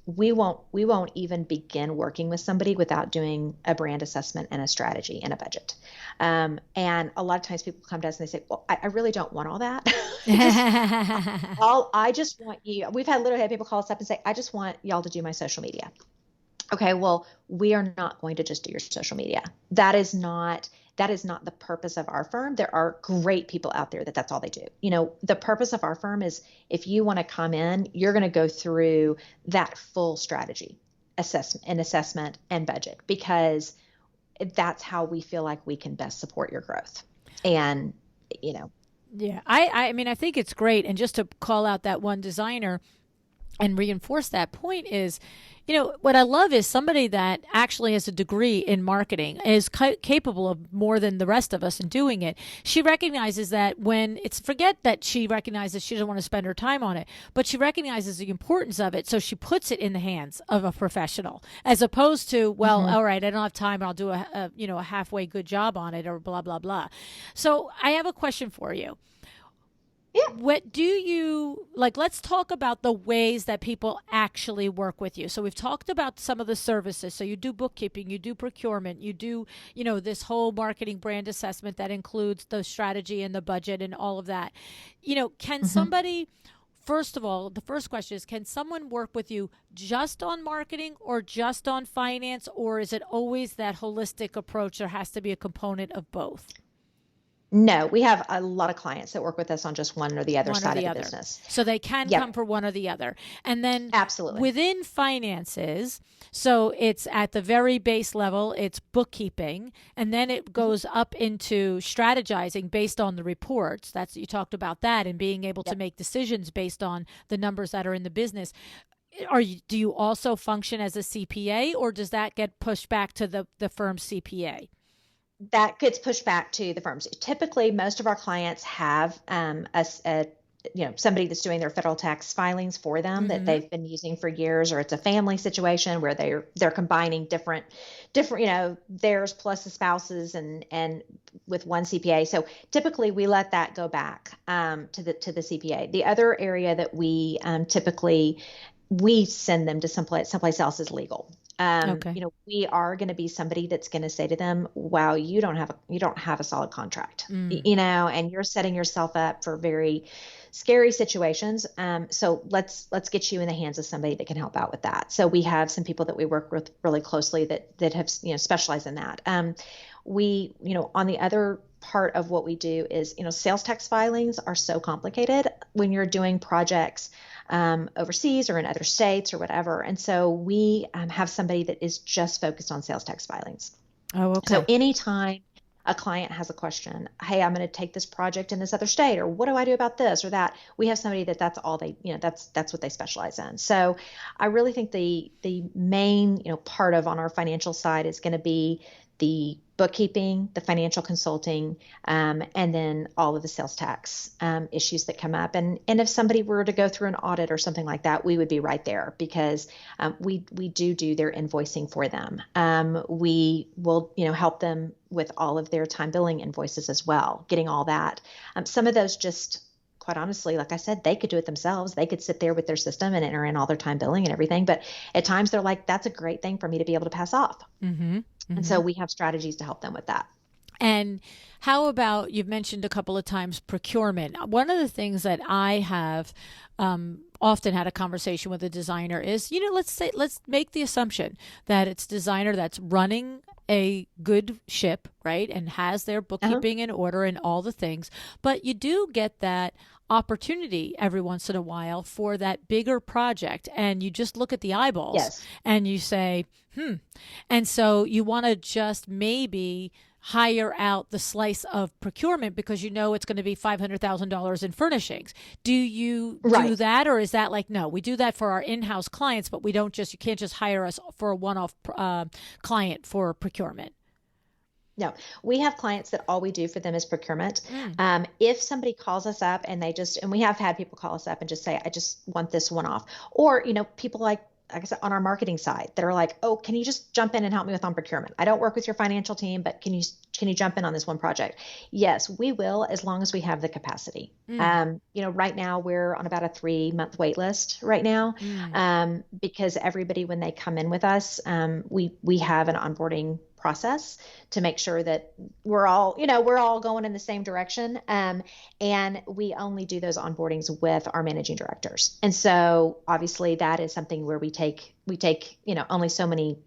we won't even begin working with somebody without doing a brand assessment and a strategy and a budget. And a lot of times people come to us and they say, well, I really don't want all that. I just want you. We've literally had people call us up and say, I just want y'all to do my social media. Okay, well, we are not going to just do your social media. That is not the purpose of our firm. There are great people out there that's all they do. The purpose of our firm is, if you want to come in, you're going to go through that full strategy assessment and budget, because that's how we feel like we can best support your growth. And, Yeah, I mean, I think it's great. And just to call out that one designer and reinforce that point is, what I love is somebody that actually has a degree in marketing, is capable of more than the rest of us in doing it. She recognizes that forget that she recognizes she doesn't want to spend her time on it, but she recognizes the importance of it. So she puts it in the hands of a professional, as opposed to, well, all right, I don't have time. I'll do a halfway good job on it, or blah, blah, blah. So I have a question for you. Yeah. What do you like? Let's talk about the ways that people actually work with you. So we've talked about some of the services. So you do bookkeeping, you do procurement, you do, this whole marketing brand assessment that includes the strategy and the budget and all of that. Can somebody, first of all, the first question is, can someone work with you just on marketing or just on finance? Or is it always that holistic approach? There has to be a component of both. No, we have a lot of clients that work with us on just one or the other side of the business. So they can come for one or the other. And then absolutely within finances, so it's at the very base level, it's bookkeeping, and then it goes up into strategizing based on the reports. You talked about that, and being able to make decisions based on the numbers that are in the business. Do you also function as a CPA, or does that get pushed back to the firm's CPA? That gets pushed back to the firms. Typically, most of our clients have somebody that's doing their federal tax filings for them that they've been using for years, or it's a family situation where they're combining different, theirs plus the spouses and with one CPA. So typically, we let that go back to the CPA. The other area that we typically send them to someplace else is legal. We are going to be somebody that's going to say to them, wow, you don't have a solid contract, and you're setting yourself up for very scary situations. So let's get you in the hands of somebody that can help out with that. So we have some people that we work with really closely that have, specialized in that. on the other part of what we do is, sales tax filings are so complicated when you're doing projects overseas or in other states or whatever. And so we have somebody that is just focused on sales tax filings. Oh, So okay. anytime a client has a question, hey, I'm going to take this project in this other state, or what do I do about this or that? We have somebody that's all they, that's what they specialize in. So I really think the main, part of on our financial side is going to be the bookkeeping, the financial consulting, and then all of the sales tax issues that come up. And if somebody were to go through an audit or something like that, we would be right there because we do their invoicing for them. We will help them with all of their time billing invoices as well, getting all that. Some of those just, quite honestly, like I said, they could do it themselves. They could sit there with their system and enter in all their time billing and everything. But at times they're like, that's a great thing for me to be able to pass off. Mm-hmm. Mm-hmm. And so we have strategies to help them with that. And how about, you've mentioned a couple of times procurement. One of the things that I have often had a conversation with a designer is, let's make the assumption that it's designer that's running a good ship, right? And has their bookkeeping in order and all the things. But you do get that opportunity every once in a while for that bigger project. And you just look at the eyeballs and you say, And so you want to just maybe hire out the slice of procurement because it's going to be $500,000 in furnishings. Do you do that, or is that like, no, we do that for our in-house clients, but you can't just hire us for a one-off client for procurement? No, we have clients that all we do for them is procurement. If somebody calls us up and and we have had people call us up and just say, I just want this one off. Or, people like I said, on our marketing side that are like, oh, can you just jump in and help me with on procurement? I don't work with your financial team, but can you jump in on this one project? Yes, we will, as long as we have the capacity. Right now we're on about a 3-month wait list right now, because everybody, when they come in with us, we have an onboarding process to make sure that we're all going in the same direction. And we only do those onboardings with our managing directors. And so obviously that is something where we take, only so many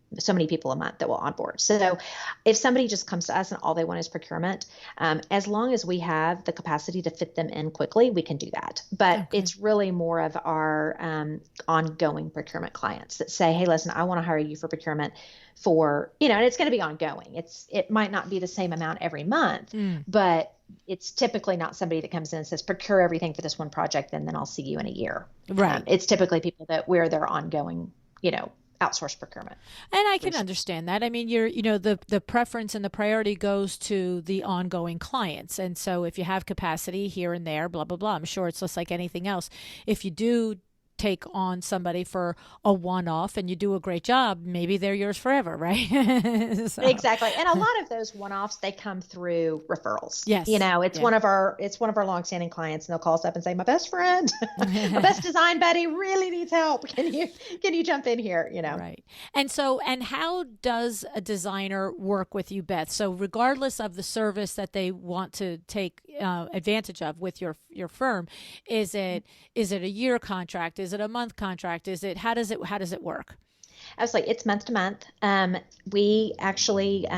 people a month that will onboard. So if somebody just comes to us and all they want is procurement, as long as we have the capacity to fit them in quickly, we can do that. But it's really more of our ongoing procurement clients that say, hey, listen, I want to hire you for procurement for, and it's going to be ongoing. It might not be the same amount every month, but it's typically not somebody that comes in and says, procure everything for this one project, and then I'll see you in a year. Right. It's typically people where they're ongoing, outsourced procurement. And I can understand that. I mean, the preference and the priority goes to the ongoing clients. And so if you have capacity here and there, blah, blah, blah, I'm sure it's just like anything else. If you do take on somebody for a one-off and you do a great job, maybe they're yours forever, right? So. Exactly. And a lot of those one-offs, they come through referrals. Yes. It's one of our longstanding clients, and they'll call us up and say, my best friend, my best design buddy really needs help. Can you jump in here? Right. And how does a designer work with you, Beth? So regardless of the service that they want to take advantage of with your firm, is it a year contract? Is it a month contract? How does it work? Absolutely. It's month to month. We actually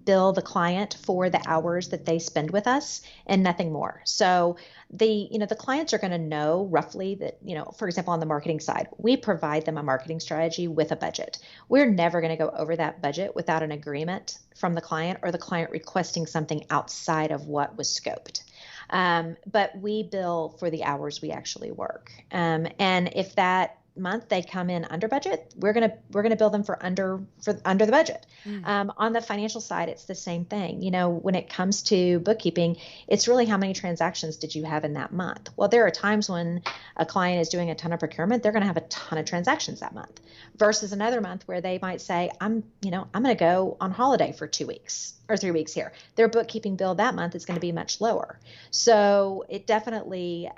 bill the client for the hours that they spend with us and nothing more. So the clients are going to know roughly that, for example, on the marketing side, we provide them a marketing strategy with a budget. We're never going to go over that budget without an agreement from the client or the client requesting something outside of what was scoped. But we bill for the hours we actually work. And if that month they come in under budget, we're gonna bill them for under the budget. On the financial side, it's the same thing. When it comes to bookkeeping, it's really how many transactions did you have in that month? Well, there are times when a client is doing a ton of procurement, they're going to have a ton of transactions that month, versus another month where they might say, I'm going to go on holiday for 2 weeks or 3 weeks here. Their bookkeeping bill that month is going to be much lower. So it definitely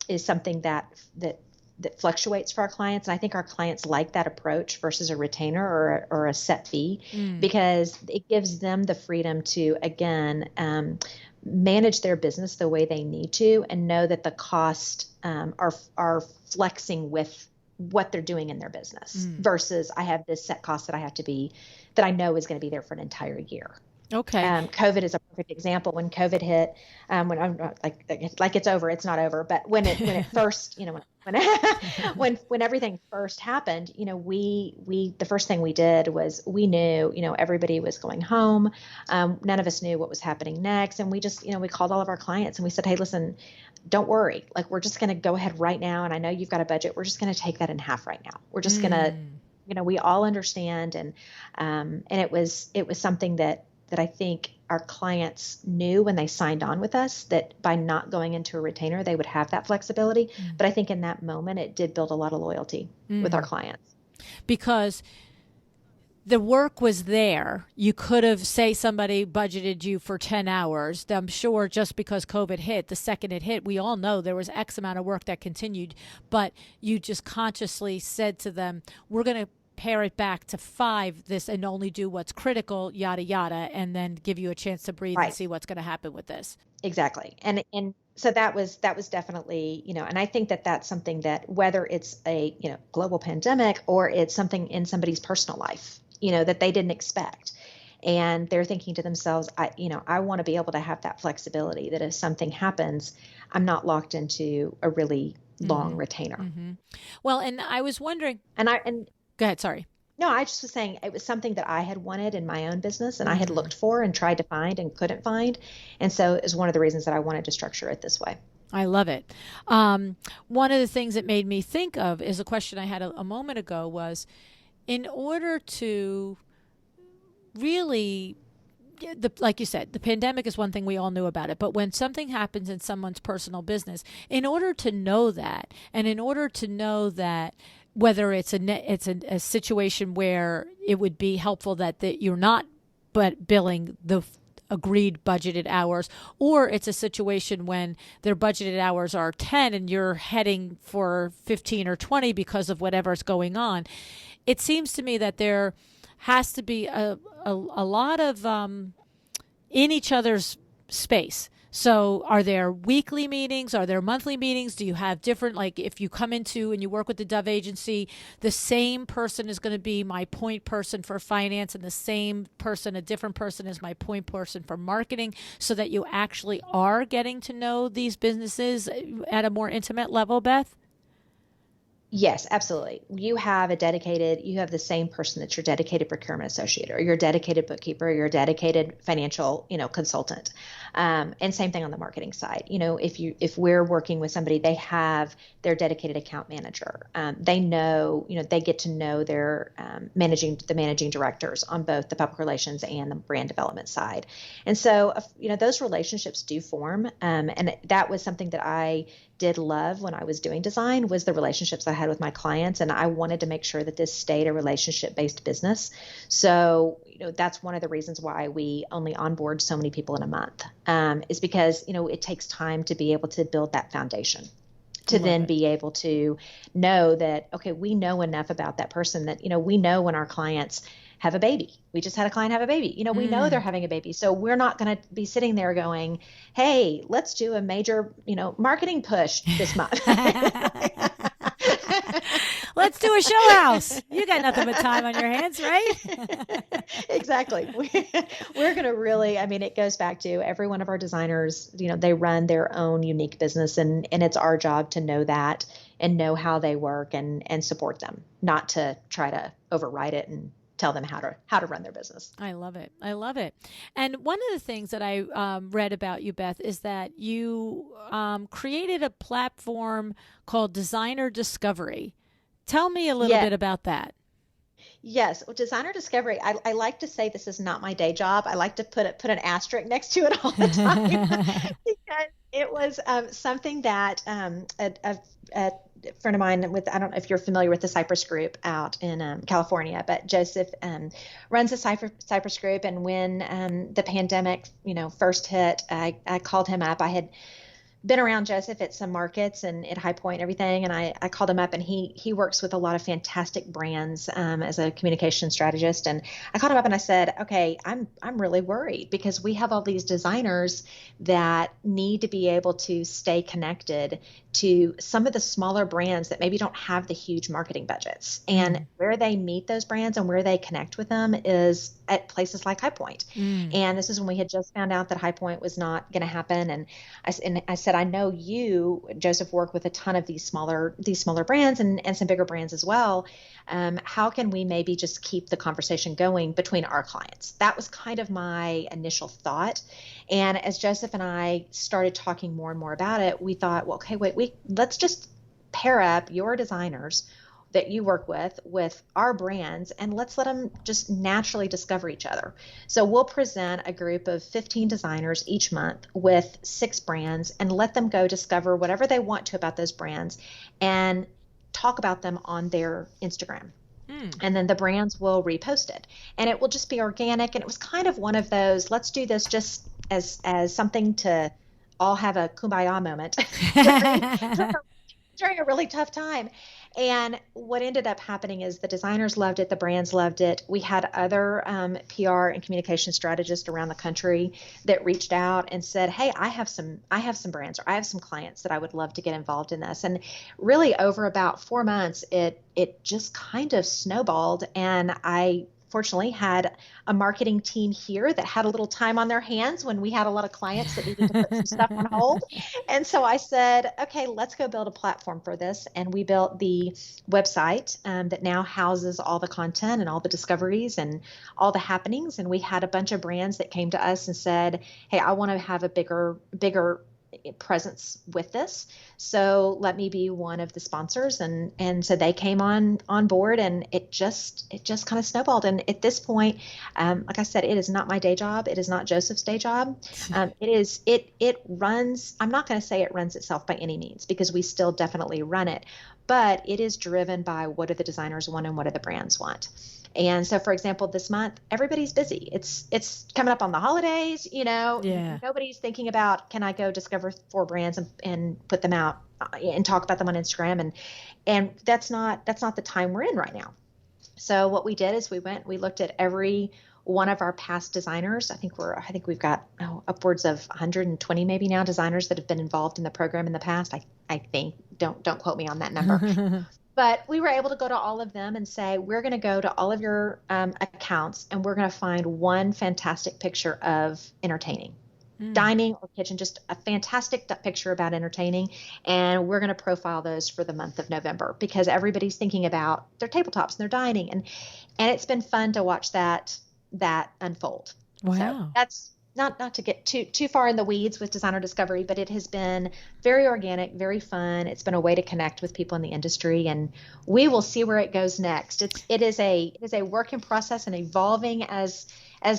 is something that fluctuates for our clients. And I think our clients like that approach versus a retainer or a set fee, because it gives them the freedom to, again, manage their business the way they need to and know that the costs are flexing with what they're doing in their business versus I have this set cost that I know is going to be there for an entire year. Okay. COVID is a perfect example. When COVID hit, when I'm not like it's over, it's not over, but when it first, when everything first happened, we the first thing we did was we knew, everybody was going home. None of us knew what was happening next, and we just, we called all of our clients and we said, hey, listen, don't worry, like we're just going to go ahead right now, and I know you've got a budget. We're just going to take that in half right now. We're just going to, we all understand, and it was something that I think our clients knew when they signed on with us, that by not going into a retainer, they would have that flexibility. But I think in that moment, it did build a lot of loyalty with our clients. Because the work was there. You could have, say somebody budgeted you for 10 hours. I'm sure just because COVID hit, the second it hit, we all know there was X amount of work that continued, but you just consciously said to them, we're going to pare it back to 5 this and only do what's critical, yada yada, and then give you a chance to breathe and see what's going to happen with this. Exactly. And so that was definitely, and I think that that's something that, whether it's a, global pandemic or it's something in somebody's personal life, that they didn't expect, and they're thinking to themselves, I want to be able to have that flexibility, that if something happens, I'm not locked into a really long retainer. Well, and I was wondering, go ahead. Sorry. No, I just was saying it was something that I had wanted in my own business, and I had looked for and tried to find and couldn't find. And so it was one of the reasons that I wanted to structure it this way. I love it. One of the things that made me think of is a question I had a moment ago was, in order to really, like you said, the pandemic is one thing, we all knew about it. But when something happens in someone's personal business, in order to know that, and in order to know that whether it's a situation where it would be helpful that you're not but billing the agreed budgeted hours, or it's a situation when their budgeted hours are 10 and you're heading for 15 or 20 because of whatever's going on. It seems to me that there has to be a lot of in each other's space. So are there weekly meetings? Are there monthly meetings? Do you have different, like if you come into and you work with the Dove agency, the same person is going to be my point person for finance, and the same person, a different person, is my point person for marketing, so that you actually are getting to know these businesses at a more intimate level, Beth? Yes, absolutely. You have the same person that's your dedicated procurement associate, or your dedicated bookkeeper, or your dedicated financial, consultant. And same thing on the marketing side. If we're working with somebody, they have their dedicated account manager. They know, they get to know their managing directors on both the public relations and the brand development side. And so, those relationships do form. And that was something that I did love when I was doing design, was the relationships I had with my clients. And I wanted to make sure that this stayed a relationship-based business. So, that's one of the reasons why we only onboard so many people in a month, is because, it takes time to be able to build that foundation, to then be able to know that, okay, we know enough about that person that, we know when our clients have a baby. We just had a client have a baby. We know they're having a baby. So we're not going to be sitting there going, hey, let's do a major, marketing push this month. Let's do a show house. You got nothing but time on your hands, right? Exactly. We're going to really, it goes back to every one of our designers, they run their own unique business, and it's our job to know that and know how they work and support them, not to try to override it and tell them how to run their business. I love it. I love it. And one of the things that I read about you, Beth, is that you created a platform called Designer Discovery. Tell me a little bit about that. Yes, well, Designer Discovery. I like to say this is not my day job. I like to put an asterisk next to it all the time because it was something that a friend of mine I don't know if you're familiar with the Cypress Group out in California, but Joseph runs the Cypress Group. And when the pandemic, first hit, I called him up. I had been around Joseph at some markets and at High Point and everything. And I called him up, and he works with a lot of fantastic brands as a communication strategist. And I called him up and I said, okay, I'm really worried because we have all these designers that need to be able to stay connected to some of the smaller brands that maybe don't have the huge marketing budgets. And where they meet those brands and where they connect with them is at places like High Point. And this is when we had just found out that High Point was not going to happen. And I said, I know you, Joseph, work with a ton of these smaller brands and some bigger brands as well. How can we maybe just keep the conversation going between our clients? That was kind of my initial thought. And as Joseph and I started talking more and more about it, we thought, well, okay, let's just pair up your designers that you work with our brands, and let's let them just naturally discover each other. So we'll present a group of 15 designers each month with 6 brands and let them go discover whatever they want to about those brands and talk about them on their Instagram. And then the brands will repost it, and it will just be organic. And it was kind of one of those, let's do this just as something to all have a kumbaya moment during a really tough time. And what ended up happening is the designers loved it, the brands loved it. We had other PR and communication strategists around the country that reached out and said, "Hey, I have some brands, or I have some clients that I would love to get involved in this." And really, over about 4 months, it just kind of snowballed. And I fortunately had a marketing team here that had a little time on their hands when we had a lot of clients that needed to put some stuff on hold. And so I said, okay, let's go build a platform for this. And we built the website that now houses all the content and all the discoveries and all the happenings. And we had a bunch of brands that came to us and said, hey, I want to have a bigger presence with this, so let me be one of the sponsors. And so they came on board, and it just kind of snowballed. And at this point, like I said, it is not my day job. It is not Joseph's day job. It runs, I'm not going to say it runs itself by any means, because we still definitely run it, but it is driven by what do the designers want and what do the brands want. And so, for example, this month, everybody's busy. It's coming up on the holidays, Nobody's thinking about, can I go discover 4 brands and put them out and talk about them on Instagram? And that's not the time we're in right now. So what we did is we looked at every one of our past designers. I think we've got upwards of 120 maybe now designers that have been involved in the program in the past. I think, don't quote me on that number. But we were able to go to all of them and say, we're going to go to all of your accounts, and we're going to find one fantastic picture of entertaining, dining or kitchen, just a fantastic picture about entertaining. And we're going to profile those for the month of November, because everybody's thinking about their tabletops and their dining. And it's been fun to watch that unfold. Wow. So that's not to get too far in the weeds with designer discovery, but it has been very organic, very fun. It's been a way to connect with people in the industry, and we will see where it goes next. It is a work in process and evolving as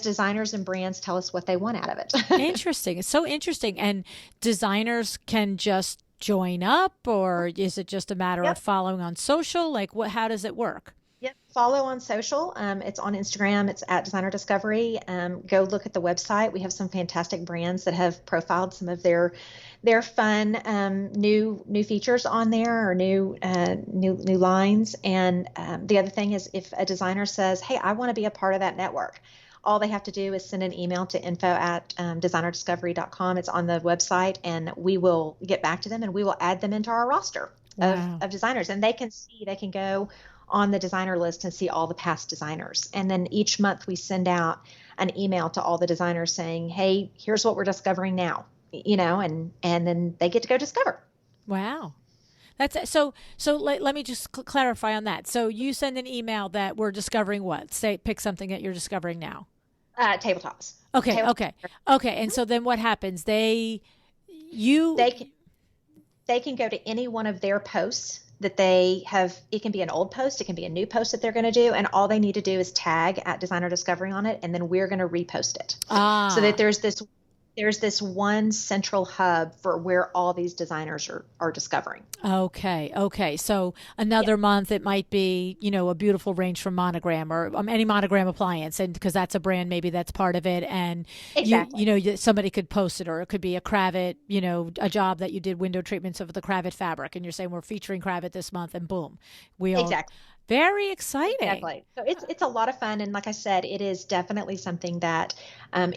designers and brands tell us what they want out of it. Interesting. It's so interesting. And designers can just join up, or is it just a matter of following on social? Like, how does it work? Yep. Follow on social. It's on Instagram. It's at Designer Discovery. Go look at the website. We have some fantastic brands that have profiled some of their fun new features on there, or new lines. And the other thing is, if a designer says, "Hey, I want to be a part of that network," all they have to do is send an email to info@designerdiscovery.com. It's on the website, and we will get back to them, and we will add them into our roster of designers. And they can go on the designer list and see all the past designers. And then each month we send out an email to all the designers saying, "Hey, here's what we're discovering now," and then they get to go discover. Wow. That's so let me just clarify on that. So you send an email that we're discovering what? Say, pick something that you're discovering now. Tabletops. Okay. And so then what happens? They can go to any one of their posts that they have. It can be an old post, it can be a new post that they're going to do, and all they need to do is tag at Designer Discovery on it, and then we're going to repost it. So that there's this one central hub for where all these designers are discovering. Okay. So another month it might be, a beautiful range from Monogram, or any Monogram appliance, and because that's a brand, maybe that's part of it. And exactly. Somebody could post it, or it could be a Cravat, a job that you did window treatments of the Cravat fabric, and you're saying we're featuring Cravat this month, and boom, Exactly. Very exciting. Exactly. So it's a lot of fun, and like I said, it is definitely something that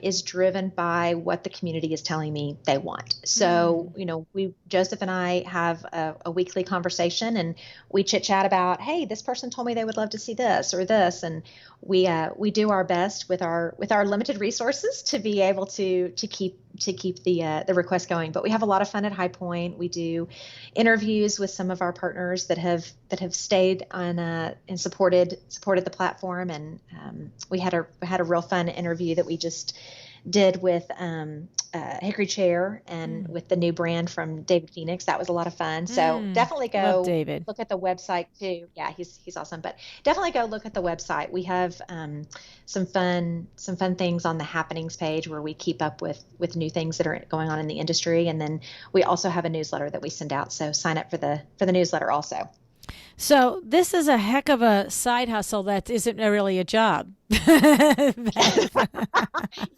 is driven by what the community is telling me they want. So, Mm. we Joseph and I have a weekly conversation, and we chit chat about, hey, this person told me they would love to see this or this, and we do our best with our limited resources to be able to keep the request going. But we have a lot of fun at High Point. We do interviews with some of our partners that have stayed on and supported the platform, and we had a real fun interview that we just did with Hickory Chair and Mm. with the new brand from David Phoenix. That was a lot of fun. So definitely Love go David. look at the website too. Yeah, he's awesome. But definitely go look at the website. We have some fun things on the happenings page where we keep up with new things that are going on in the industry, and then we also have a newsletter that we send out. So sign up for the newsletter also. So this is a heck of a side hustle that isn't really a job.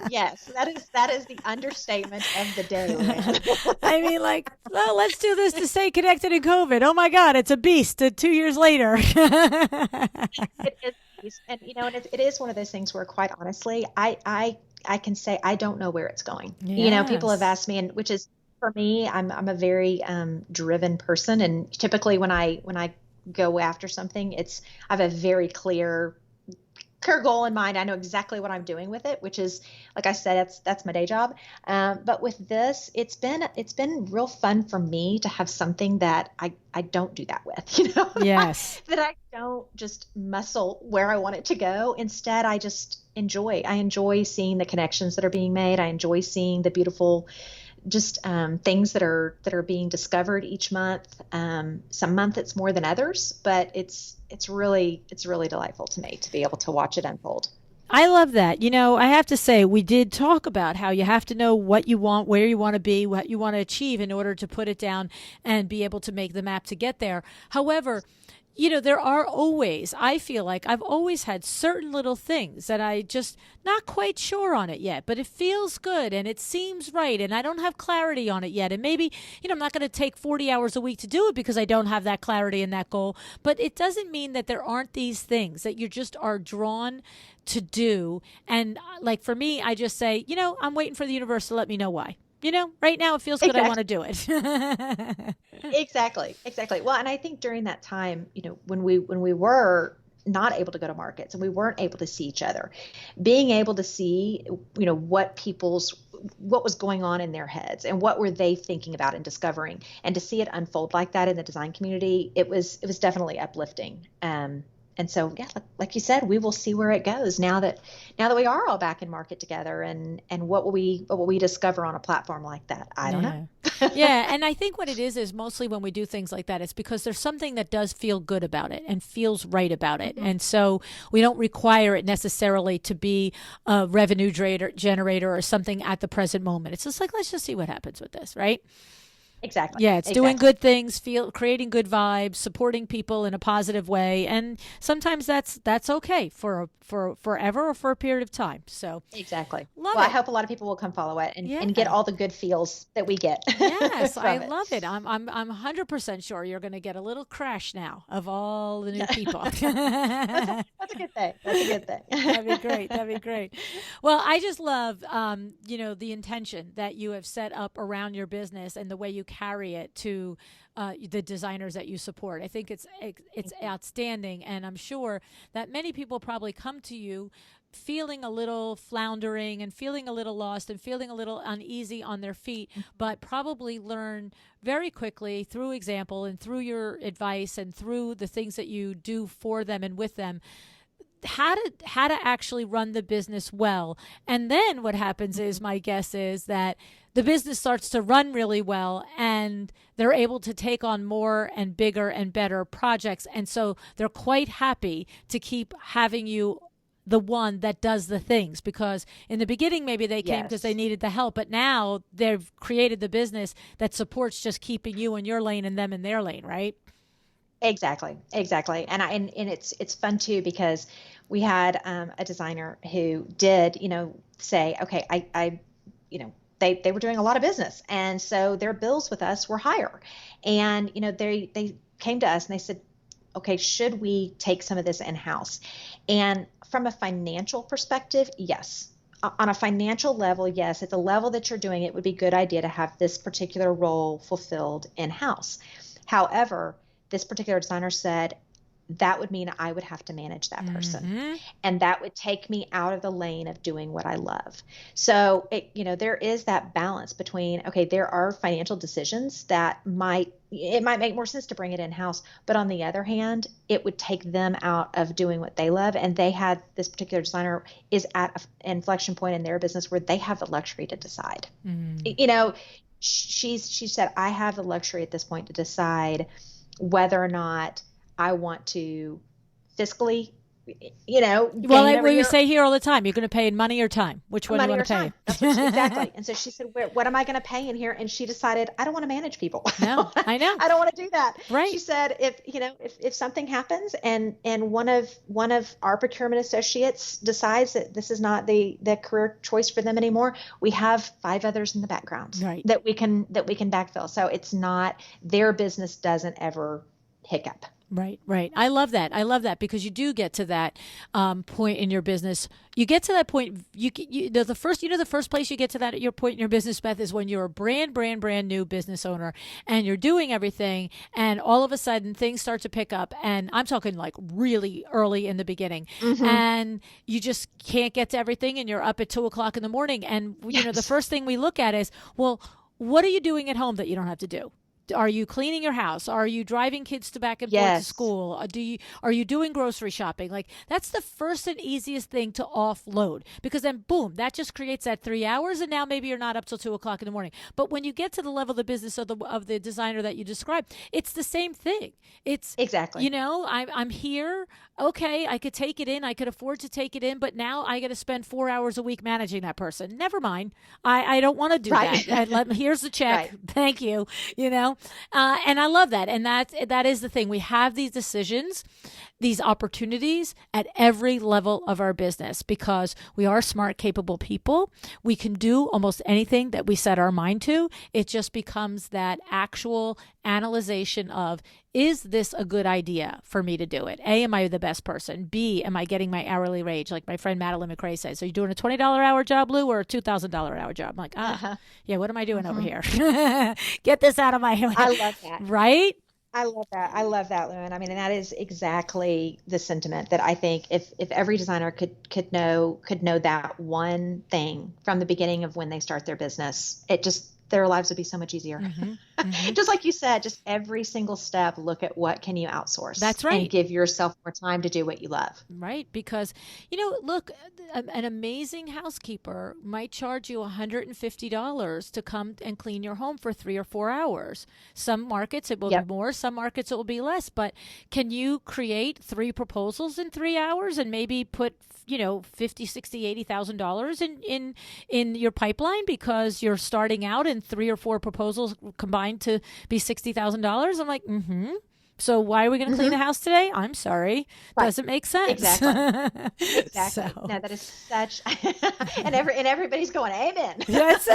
Yes, that is the understatement of the day, LuAnn. I mean, like, well, let's do this to stay connected in COVID. Oh my God, it's a beast. 2 years later. It is, and it is one of those things where, quite honestly, I can say I don't know where it's going. People have Yes. asked me, and which is for me, I'm a very driven person, and typically when I go after something, I have a very clear goal in mind. I know exactly what I'm doing with it, which is, like I said, that's my day job. But with this, it's been real fun for me to have something that I don't do that with, Yes. that I don't just muscle where I want it to go. Instead, I just enjoy. I enjoy seeing the connections that are being made. I enjoy seeing the beautiful just things that are being discovered each month. Some month it's more than others, but it's really delightful to me to be able to watch it unfold. I love that. I have to say, we did talk about how you have to know what you want, where you want to be, what you want to achieve in order to put it down and be able to make the map to get there. However, there are always, I feel like I've always had certain little things that I just not quite sure on it yet, but it feels good and it seems right. And I don't have clarity on it yet. And maybe, I'm not going to take 40 hours a week to do it because I don't have that clarity and that goal. But it doesn't mean that there aren't these things that you just are drawn to do. And like for me, I just say, I'm waiting for the universe to let me know why. Right now it feels good. I want Exactly. to do it. Exactly. Well, and I think during that time, when we were not able to go to markets and we weren't able to see each other, being able to see, what was going on in their heads and what were they thinking about and discovering, and to see it unfold like that in the design community, it was definitely uplifting. And so, yeah, like you said, we will see where it goes now that we are all back in market together, and what will we discover on a platform like that? I don't know. Yeah. Yeah. And I think what it is mostly when we do things like that, it's because there's something that does feel good about it and feels right about it. Mhm. And so we don't require it necessarily to be a revenue generator or something at the present moment. It's just like, let's just see what happens with this, right? Exactly. Yeah, it's doing Exactly. good things, creating good vibes, supporting people in a positive way, and sometimes that's okay for forever or for a period of time. So, Exactly. love Well, I it. hope a lot of people will come follow it and get Yeah. all the good feels that we get Yes, I from it. love it. I'm 100% sure you're going to get a little crash now of all the new people. That's a good thing. That's a good That'd be thing. great. That'd be great. Well, I just love, the intention that you have set up around your business and the way you carry it to the designers that you support. I think it's Thank you. outstanding, and I'm sure that many people probably come to you feeling a little floundering and feeling a little lost and feeling a little uneasy on their feet, but probably learn very quickly through example and through your advice and through the things that you do for them and with them how to actually run the business well. And then what happens is, my guess is that the business starts to run really well and they're able to take on more and bigger and better projects. And so they're quite happy to keep having you the one that does the things, because in the beginning maybe they came because they Yes. needed the help, but now they've created the business that supports just keeping you in your lane and them in their lane, right? Exactly. Exactly. And it's fun too because we had a designer who did, say, okay, they were doing a lot of business, and so their bills with us were higher, and they came to us and they said, okay, should we take some of this in-house? And from a financial perspective, yes. On a financial level, yes, at the level that you're doing, it would be a good idea to have this particular role fulfilled in-house. However, this particular designer said that would mean I would have to manage that person. Mm-hmm. And that would take me out of the lane of doing what I love. So, there is that balance between, okay, there are financial decisions that it might make more sense to bring it in house. But on the other hand, it would take them out of doing what they love. And this particular designer is at an inflection point in their business where they have the luxury to decide. She said, I have the luxury at this point to decide whether or not I want to fiscally, Well, you say here all the time, you're going to pay in money or time. Which one do you want to pay? That's what exactly. And so she said, what am I going to pay in here? And she decided, I don't want to manage people. No, I know. I don't want to do that. Right. She said, if something happens and one of our procurement associates decides that this is not the career choice for them anymore, we have 5 others in the background that we can backfill. So it's not, their business doesn't ever hiccup. Right. I love that because you do get to that point in your business. You get to that point. The first place you get to your point in your business, Beth, is when you're a brand new business owner and you're doing everything, and all of a sudden things start to pick up. And I'm talking like really early in the beginning, and you just can't get to everything, and you're up at 2:00 in the morning. And the first thing we look at is, well, what are you doing at home that you don't have to do? Are you cleaning your house? Are you driving kids back and forth to school? Are you doing grocery shopping? Like, that's the first and easiest thing to offload, because then boom, that just creates that 3 hours, and now maybe you're not up till 2:00 in the morning. But when you get to the level of the business of the designer that you described, it's the same thing. It's exactly. I'm here. Okay, I could take it in. I could afford to take it in, but now I got to spend 4 hours a week managing that person. Never mind. I don't want to do that. Here's the check. Thank you. And I love that. And that is the thing. We have these decisions, these opportunities at every level of our business, because we are smart, capable people. We can do almost anything that we set our mind to. It just becomes that actual analyzation of, is this a good idea for me to do it? A, am I the best person? B, am I getting my hourly wage? Like my friend Madeline McRae says, are you doing a $20 hour job, Lou, or a $2,000 hour job? I'm like, yeah, what am I doing over here? Get this out of my head. I love that. Right? I love that, LuAnn. I mean, and that is exactly the sentiment that I think if every designer could know that one thing from the beginning of when they start their business, their lives would be so much easier. Just like you said, just every single step, look at what can you outsource. That's right. And give yourself more time to do what you love. Right. Because, look, an amazing housekeeper might charge you $150 to come and clean your home for 3 or 4 hours. Some markets it will be more, some markets it will be less. But can you create 3 proposals in 3 hours and maybe put $50,000, $60,000, $80,000 in your pipeline because you're starting out and 3 or 4 proposals combined to be $60,000? I'm like, So why are we going to clean the house today? I'm sorry. Doesn't make sense. Exactly. So. No, that is such, and everybody's going, amen. That's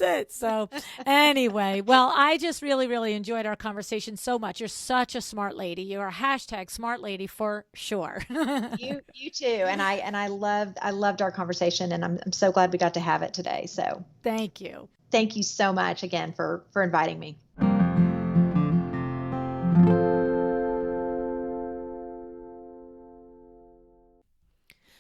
it. So anyway, well, I just really, really enjoyed our conversation so much. You're such a smart lady. You're a #smart lady for sure. You too. And I loved our conversation, and I'm so glad we got to have it today. So thank you. Thank you so much again for inviting me.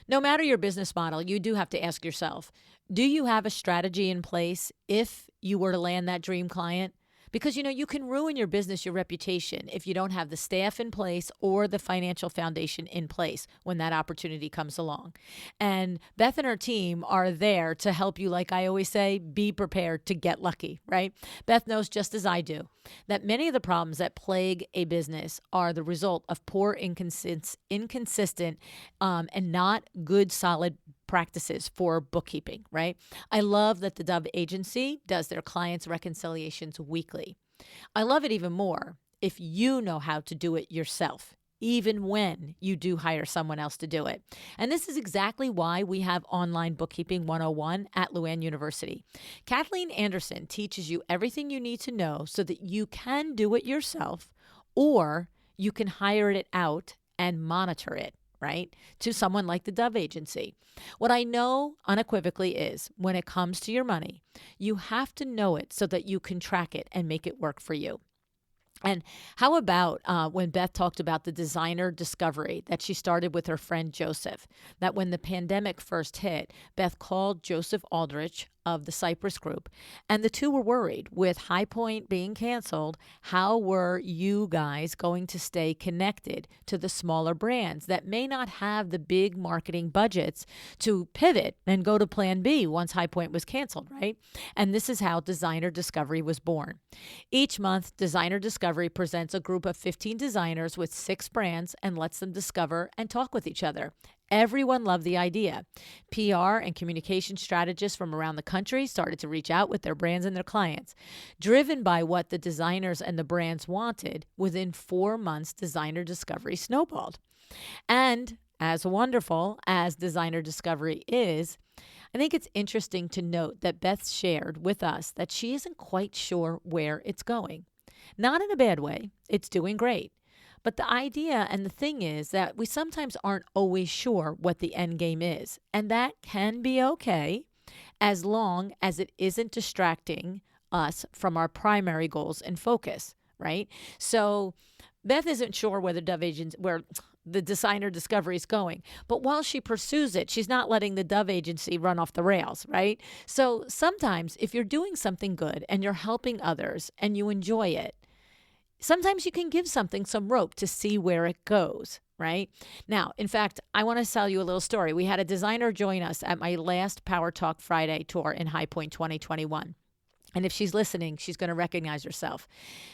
No matter your business model, you do have to ask yourself, do you have a strategy in place if you were to land that dream client? Because, you can ruin your business, your reputation, if you don't have the staff in place or the financial foundation in place when that opportunity comes along. And Beth and her team are there to help you. Like I always say, be prepared to get lucky, right? Beth knows just as I do that many of the problems that plague a business are the result of poor, inconsistent, and not good, solid practices for bookkeeping, right? I love that the Dove agency does their clients' reconciliations weekly. I love it even more if you know how to do it yourself, even when you do hire someone else to do it. And this is exactly why we have Online Bookkeeping 101 at LuAnn University. Kathleen Anderson teaches you everything you need to know so that you can do it yourself, or you can hire it out and monitor it, right, to someone like the Dove Agency. What I know unequivocally is when it comes to your money, you have to know it so that you can track it and make it work for you. And how about when Beth talked about the designer discovery that she started with her friend Joseph? That when the pandemic first hit, Beth called Joseph Aldrich of the Cypress Group, and the two were worried with High Point being canceled. How were you guys going to stay connected to the smaller brands that may not have the big marketing budgets to pivot and go to plan B once High Point was canceled, right? And this is how Designer Discovery was born. Each month, Designer Discovery presents a group of 15 designers with 6 brands and lets them discover and talk with each other. Everyone loved the idea. PR and communication strategists from around the country started to reach out with their brands and their clients. Driven by what the designers and the brands wanted, within 4 months, Designer Discovery snowballed. And as wonderful as Designer Discovery is, I think it's interesting to note that Beth shared with us that she isn't quite sure where it's going. Not in a bad way. It's doing great. But the idea and the thing is that we sometimes aren't always sure what the end game is. And that can be okay as long as it isn't distracting us from our primary goals and focus, right? So Beth isn't sure where the Designer Discovery is going. But while she pursues it, she's not letting the Dove Agency run off the rails, right? So sometimes if you're doing something good and you're helping others and you enjoy it, sometimes you can give something some rope to see where it goes, right? Now, in fact, I want to tell you a little story. We had a designer join us at my last Power Talk Friday tour in High Point 2021. And if she's listening, she's going to recognize herself.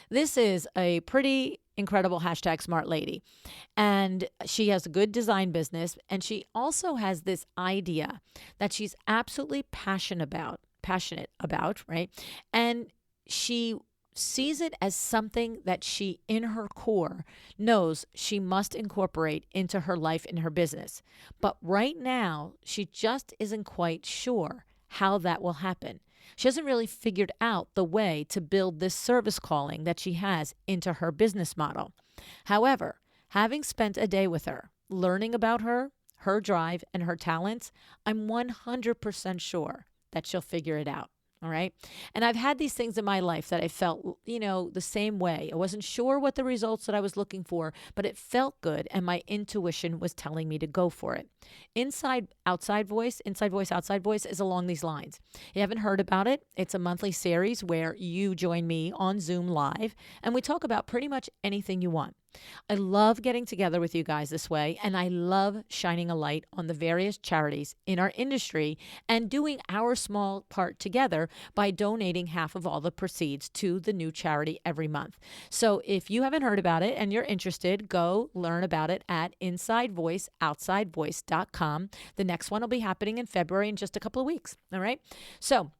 This is a pretty incredible #smart lady. And she has a good design business. And she also has this idea that she's absolutely passionate about, right? And she sees it as something that she, in her core, knows she must incorporate into her life and her business. But right now, she just isn't quite sure how that will happen. She hasn't really figured out the way to build this service calling that she has into her business model. However, having spent a day with her, learning about her drive, and her talents, I'm 100% sure that she'll figure it out. All right. And I've had these things in my life that I felt, the same way. I wasn't sure what the results that I was looking for, but it felt good. And my intuition was telling me to go for it. Inside voice, outside voice is along these lines. You haven't heard about it? It's a monthly series where you join me on Zoom live and we talk about pretty much anything you want. I love getting together with you guys this way, and I love shining a light on the various charities in our industry and doing our small part together by donating half of all the proceeds to the new charity every month. So if you haven't heard about it and you're interested, go learn about it at InsideVoiceOutsideVoice.com. The next one will be happening in February in just a couple of weeks. All right. So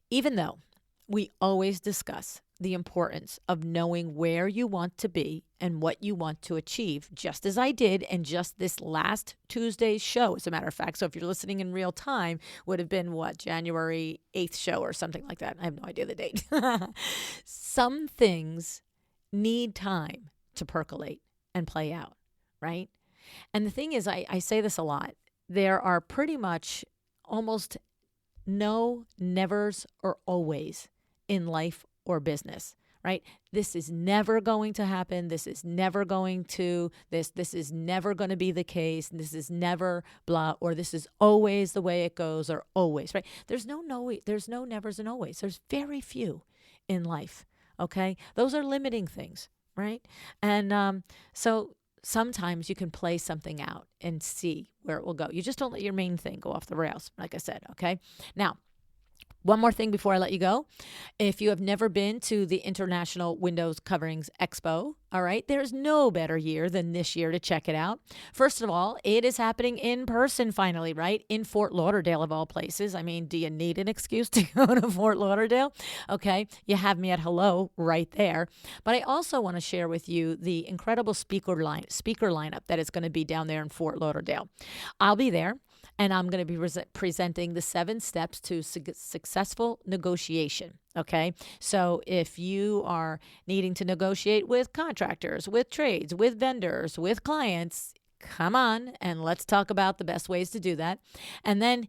even though we always discuss the importance of knowing where you want to be and what you want to achieve, just as I did in just this last Tuesday's show, as a matter of fact. So if you're listening in real time, would have been January 8th show or something like that. I have no idea the date. Some things need time to percolate and play out, right? And the thing is, I say this a lot. There are pretty much almost no nevers or always in life or business, right? This is never going to happen. This is never going to, this is never going to be the case. This is never blah, or this is always the way it goes, or always, right? There's no nevers and always. There's very few in life, okay? Those are limiting things, right? And so sometimes you can play something out and see where it will go. You just don't let your main thing go off the rails, like I said, okay? Now, one more thing before I let you go. If you have never been to the International Windows Coverings Expo, all right, there's no better year than this year to check it out. First of all, it is happening in person finally, right? In Fort Lauderdale, of all places. I mean, do you need an excuse to go to Fort Lauderdale? Okay, you have me at hello right there. But I also want to share with you the incredible speaker lineup that is going to be down there in Fort Lauderdale. I'll be there. and I'm going to be presenting the 7 steps to successful negotiation. Okay. So if you are needing to negotiate with contractors, with trades, with vendors, with clients, come on and let's talk about the best ways to do that. And then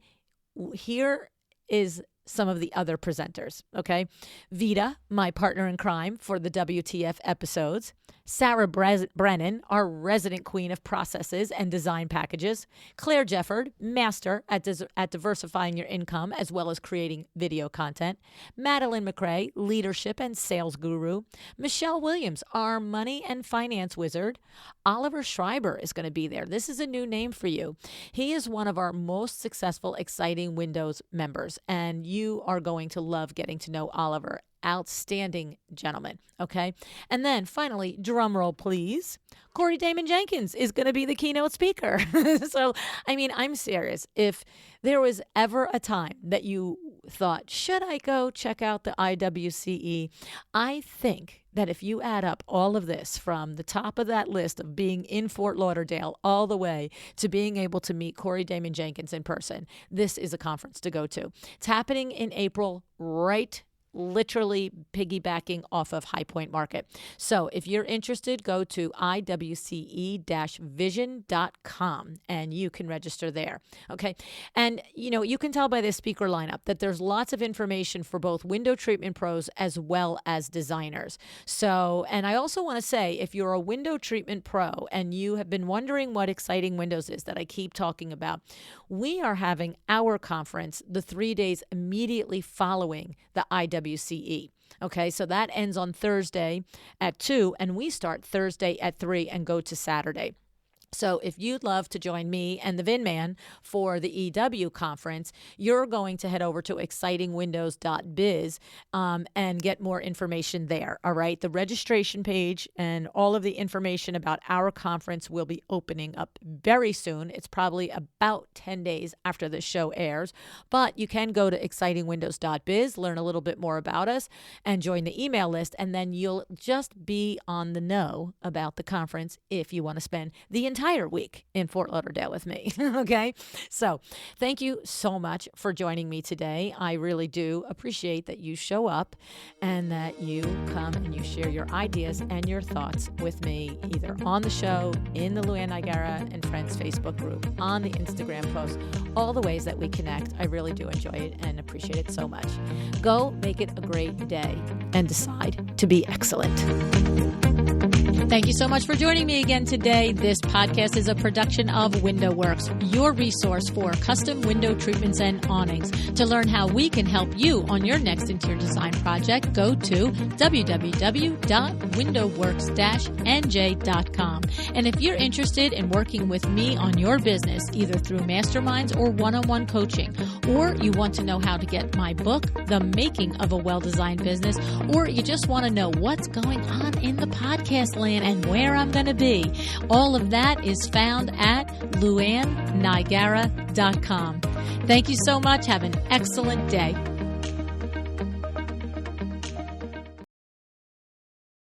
here is some of the other presenters, okay? Vita, my partner in crime for the WTF episodes. Sarah Brennan, our resident queen of processes and design packages. Claire Jefford, master at diversifying your income as well as creating video content. Madeline McRae, leadership and sales guru. Michelle Williams, our money and finance wizard. Oliver Schreiber is going to be there. This is a new name for you. He is one of our most successful, exciting Windows members, and you are going to love getting to know Oliver. Outstanding gentleman. Okay. And then finally, drum roll, please. Corey Damon Jenkins is going to be the keynote speaker. So, I mean, I'm serious. If there was ever a time that you thought, should I go check out the IWCE? I think that if you add up all of this from the top of that list of being in Fort Lauderdale all the way to being able to meet Corey Damon Jenkins in person, this is a conference to go to. It's happening in April, literally piggybacking off of High Point Market. So if you're interested, go to iwce-vision.com and you can register there. Okay. And, you can tell by this speaker lineup that there's lots of information for both window treatment pros as well as designers. So, and I also want to say, if you're a window treatment pro and you have been wondering what Exciting Windows is that I keep talking about, we are having our conference the 3 days immediately following the IWCE. Okay, so that ends on Thursday at 2, and we start Thursday at 3 and go to Saturday. So if you'd love to join me and the Vin Man for the EW conference, you're going to head over to excitingwindows.biz and get more information there. All right. The registration page and all of the information about our conference will be opening up very soon. It's probably about 10 days after the show airs, but you can go to excitingwindows.biz, learn a little bit more about us, and join the email list. And then you'll just be on the know about the conference if you want to spend the entire week in Fort Lauderdale with me. Okay. So thank you so much for joining me today. I really do appreciate that you show up and that you come and you share your ideas and your thoughts with me, either on the show, in the LuAnn Niagara and Friends Facebook group, on the Instagram post, all the ways that we connect. I really do enjoy it and appreciate it so much. Go make it a great day and decide to be excellent. Thank you so much for joining me again today. This podcast is a production of WindowWorks, your resource for custom window treatments and awnings. To learn how we can help you on your next interior design project, go to www.windowworks-nj.com. And if you're interested in working with me on your business, either through masterminds or one-on-one coaching, or you want to know how to get my book, The Making of a Well-Designed Business, or you just want to know what's going on in the podcast land and where I'm going to be, all of that is found at LuAnnNiagara.com. Thank you so much. Have an excellent day.